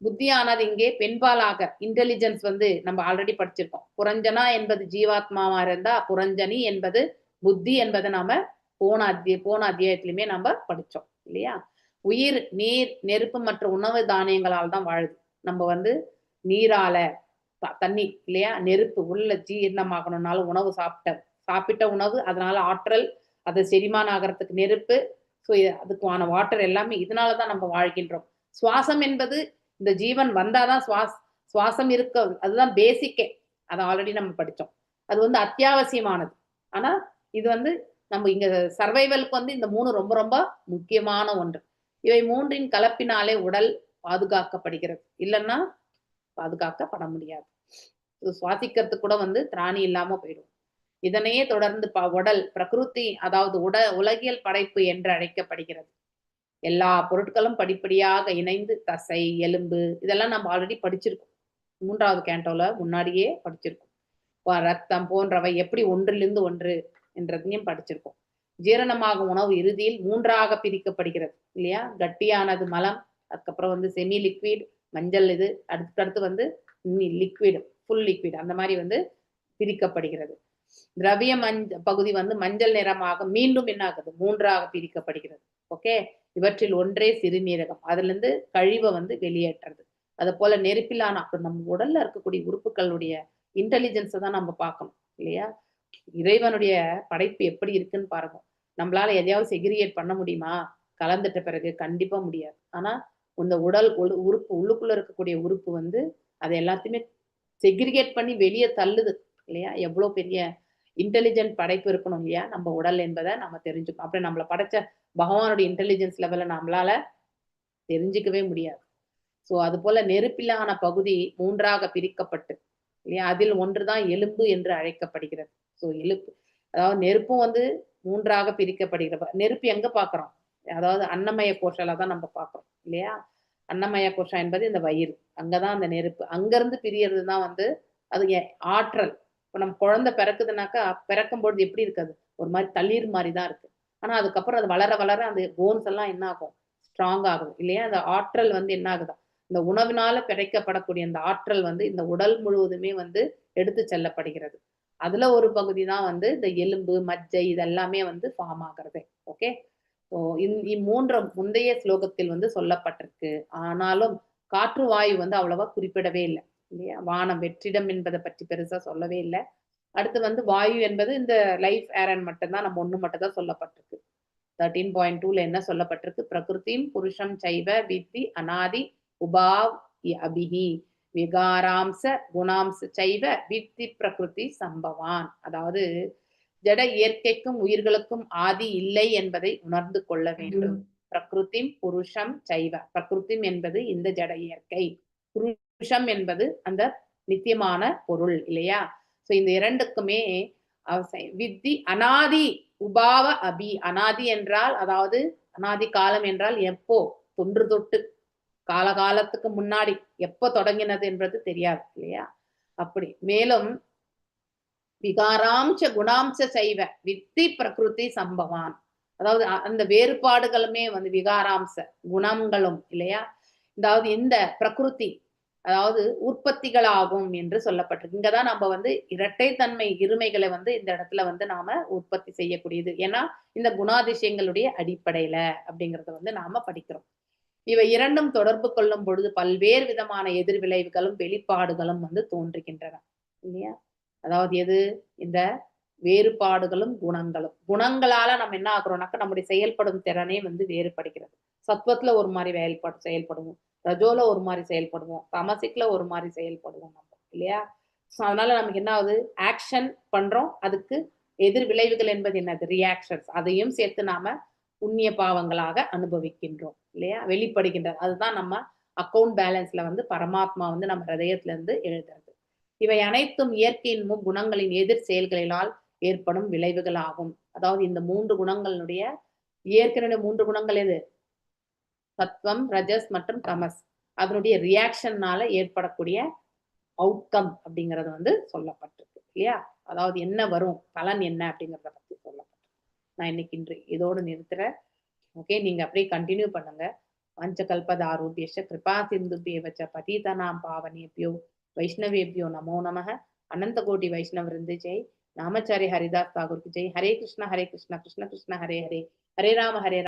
புத்தியானது இங்கே பெண்பாலாக, இன்டெலிஜென்ஸ் வந்து நம்ம ஆல்ரெடி படிச்சிருக்கோம். புரஞ்சனா என்பது ஜீவாத்மாவா இருந்தா புரஞ்சனி என்பது புத்தி என்பதை நாம போன அத்தியாயத்திலுமே நம்ம படிச்சோம் இல்லையா. உயிர் நீர், நெருப்பு மற்றும் உணவு தானியங்களால் தான் வாழுது. நம்ம வந்து நீரால, தண்ணி இல்லையா, நெருப்பு உள்ள ஜீரணமாகணும்னாலும் உணவு சாப்பிட்ட உணவு, அதனால ஆற்றல், அது செரிமானம் ஆகிறதுக்கு நெருப்பு, ஸோ அதுக்கான வாட்டர் எல்லாமே இதனாலதான் நம்ம வாழ்கின்றோம். சுவாசம் என்பது இந்த ஜீவன் வந்தாதான் சுவாசம் இருக்க, அதுதான் பேசிக்கே, அதை ஆல்ரெடி நம்ம படிச்சோம். அது வந்து அத்தியாவசியமானது. ஆனா இது வந்து நம்ம இங்க சர்வைவலுக்கு வந்து இந்த 3 ரொம்ப ரொம்ப முக்கியமான ஒன்று. இவை 3இன் கலப்பினாலே உடல் பாதுகாக்கப்படுகிறது, இல்லைன்னா பாதுகாக்கப்பட முடியாது. சுவாசிக்கிறதுக்கு கூட வந்து திராணி இல்லாம போயிடும். இதனையே தொடர்ந்து உடல் பிரகிருதி, அதாவது உலகியல் படைப்பு என்று அழைக்கப்படுகிறது. எல்லா பொருட்களும் படிப்படியாக இணைந்து தசை, எலும்பு, இதெல்லாம் நம்ம ஆல்ரெடி படிச்சிருக்கோம், 3வது கேண்டோல முன்னாடியே படிச்சிருக்கோம். ரத்தம் போன்றவை எப்படி ஒன்றிலிருந்து ஒன்று என்றதையும் படிச்சிருக்கோம். ஜீரணமாகும் உணவு இறுதியில் 3ஆக பிரிக்கப்படுகிறது இல்லையா. கட்டியானது மலம், அதுக்கப்புறம் வந்து செமி லிக்விட் மஞ்சள், இது அடுத்தடுத்து வந்து லிக்விட், ஃபுல் லிக்விட், அந்த மாதிரி வந்து பிரிக்கப்படுகிறது. திரவிய பகுதி வந்து மஞ்சள் நிறமாக மீண்டும் என்ன ஆகுது, 3ஆக பிரிக்கப்படுகிறது. ஓகே, இவற்றில் ஒன்றே சிறுநீரகம், அதுல இருந்து கழிவை வந்து வெளியேற்றுறது. அது போல நெருப்பிலான, நம்ம உடல்ல இருக்கக்கூடிய உறுப்புகளுடைய இன்டெலிஜென்ஸை தான் நம்ம பார்க்கணும் இல்லையா. இறைவனுடைய படைப்பு எப்படி இருக்குன்னு பாருங்க. நம்மளால எதையாவது செக்ரிகேட் பண்ண முடியுமா, கலந்துட்ட பிறகு? கண்டிப்பா முடியாது. ஆனா இந்த உடல் உறுப்பு, உள்ளுக்குள்ள இருக்கக்கூடிய உறுப்பு வந்து அதை எல்லாத்தையுமே செக்ரிகேட் பண்ணி வெளியே தள்ளுது இல்லையா. எவ்வளவு பெரிய இன்டெலிஜென்ட் படைப்பு இருக்கணும் இல்லையா நம்ம உடல் என்பதை நம்ம தெரிஞ்சுக்கணும். அப்படி நம்மளை படைச்ச பகவானுடைய இன்டெலிஜென்ஸ் லெவலை நம்மளால தெரிஞ்சுக்கவே முடியாது. சோ அது போல நெருப்பிலான பகுதி 3ஆக பிரிக்கப்பட்டு இல்லையா, அதில் ஒன்றுதான் எலும்பு என்று அழைக்கப்படுகிறது. சோ எலும்பு, அதாவது நெருப்பும் வந்து 3ஆக பிரிக்கப்படுகிறது. நெருப்பு எங்க பாக்குறோம், அதாவது அன்னமய கோஷால தான் நம்ம பாக்குறோம் இல்லையா. அன்னமய கோஷம் என்பது இந்த வயிறு, அங்கதான் அந்த நெருப்பு, அங்கிருந்து பிரியறது தான் வந்து அது ஆற்றல். இப்ப நம்ம குழந்தை பிறக்குதுனாக்கா, பிறக்கும்பொழுது எப்படி இருக்காது, ஒரு மாதிரி தண்ணீர் மாதிரி தான் இருக்கு. ஆனா அதுக்கப்புறம் அது வளர வளர அந்த போன்ஸ் எல்லாம் என்ன ஆகும், ஸ்ட்ராங் ஆகுது இல்லையா. அந்த ஆற்றல் வந்து என்ன ஆகுதா, இந்த உணவினால கிடைக்கப்படக்கூடிய அந்த ஆற்றல் வந்து இந்த உடல் முழுவதுமே வந்து எடுத்து செல்லப்படுகிறது. அதுல ஒரு பகுதி தான் வந்து இந்த எலும்பு, மஜ்ஜை, இதெல்லாமே வந்து ஃபார்ம் ஆகிறது. ஓகே, இம்மூன்று முந்தைய ஸ்லோகத்தில் வந்து சொல்லப்பட்டிருக்கு. ஆனாலும் காற்று வாயு வந்து அவ்வளவா குறிப்பிடவே இல்லை இல்லையா. வானம் வெற்றிடம் என்பதை பற்றி பெருசா சொல்லவே இல்லை. அடுத்து வந்து வாயு என்பது இந்த லைஃப் ஏரன் மட்டும்தான், நம்ம ஒண்ணு மட்டும் தான் சொல்லப்பட்டிருக்கு. 13.2ல என்ன சொல்லப்பட்டிருக்கு? பிரகிருதிம் புருஷம் சைவ வித்தி அநாதி உபாவ் அபிஹி விகாராம்ச குணாம்ச சைவ வித்தி பிரகிருதி சம்பவான். அதாவது ஜட இயற்கைக்கும் உயிர்களுக்கும் ஆதி இல்லை என்பதை உணர்ந்து கொள்ள வேண்டும். பிரகிருதிம் புருஷம் சைவ. பிரகிருதிம் என்பது இந்த ஜட இயற்கை, புருஷம் என்பது அந்த நித்தியமான பொருள் இல்லையா? சோ இந்த இரண்டுக்குமே வித்தி அநாதி உபாவ அபி. அநாதி என்றால் அதாவது அநாதி காலம் என்றால் எப்போ, தொன்று தொட்டு காலகாலத்துக்கு முன்னாடி எப்போ தொடங்கினது என்பது தெரியாது இல்லையா? அப்படி மேலும் விகாராம்ச குணாம்ச சைவ வித்தி பிரகிருதி சம்பவான். அதாவது அந்த வேறுபாடுகளுமே வந்து விகாராம்ச குணங்களும் இல்லையா? அதாவது இந்த பிரகிருதி அதாவது உற்பத்திகளாகும் என்று சொல்லப்பட்டிருக்கு. இங்கதான் நம்ம வந்து இரட்டைத்தன்மை இருமைகளை வந்து இந்த இடத்துல வந்து நாம உற்பத்தி செய்யக்கூடியது. ஏன்னா இந்த குணாதிசயங்களுடைய அடிப்படையில அப்படிங்கறத வந்து நாம படிக்கிறோம். இவை இரண்டும் தொடர்பு கொள்ளும் பொழுது பல்வேறு விதமான எதிர்விளைவுகளும் வெளிப்பாடுகளும் வந்து தோன்றுகின்றன இல்லையா? அதாவது எது? இந்த வேறுபாடுகளும் குணங்களும். குணங்களால நம்ம என்ன ஆகுறோம்னாக்க நம்முடைய செயல்படும் திறனே வந்து வேறுபடுகிறது. சத்வத்துல ஒரு மாதிரி செயல்படுவோம், ரஜோல ஒரு மாதிரி செயல்படுவோம், தமசிக்ல ஒரு மாதிரி செயல்படுவோம் நம்ம இல்லையா? அதனால நமக்கு என்ன ஆகுது? ஆக்ஷன் பண்றோம், அதுக்கு எதிர் விளைவுகள் என்பது என்னது? ரியாக்ஷன்ஸ். அதையும் சேர்த்து நாம புண்ணிய பாவங்களாக அனுபவிக்கின்றோம் இல்லையா? வெளிப்படுகின்றது. அதுதான் நம்ம அக்கௌண்ட் பேலன்ஸ்ல வந்து பரமாத்மா வந்து நம்ம ஹிருதயத்துல இருந்து எழுதுறது. இவை அனைத்தும் இயற்கையின் குணங்களின் எதிர் செயல்களினால் ஏற்படும் விளைவுகள் ஆகும். அதாவது இந்த 3 குணங்களுடைய ஏற்கனவே 3 குணங்கள் எது? சத்வம், ரஜஸ் மற்றும் தமஸ். அதனுடைய ரியாக்ஷன்னால ஏற்படக்கூடிய அவுட்கம் அப்படிங்கறது வந்து சொல்லப்பட்டிருக்கு இல்லையா? அதாவது என்ன வரும், பலன் என்ன அப்படிங்கறத பத்தி சொல்லப்பட்டிருக்கு. நான் இன்னைக்கு இதோடு நிறுத்துறேன். ஓகே, நீங்க அப்படியே கண்டினியூ பண்ணுங்க. பஞ்சகல்பதாரூபியஸ்ச கிருபா சிந்துபியவச்ச பதீதனாம் பாவனேபியோ வைஷ்ணவேபியோ நமோ நமः. அனந்த கோட்டி வைஷ்ணவ விருந்து ஜெய். நாமச்சாரி ஹரிதாஸ் தாகூர் की जय. हरे कृष्णा कृष्ण कृष्ण हरे हरे, हरे राम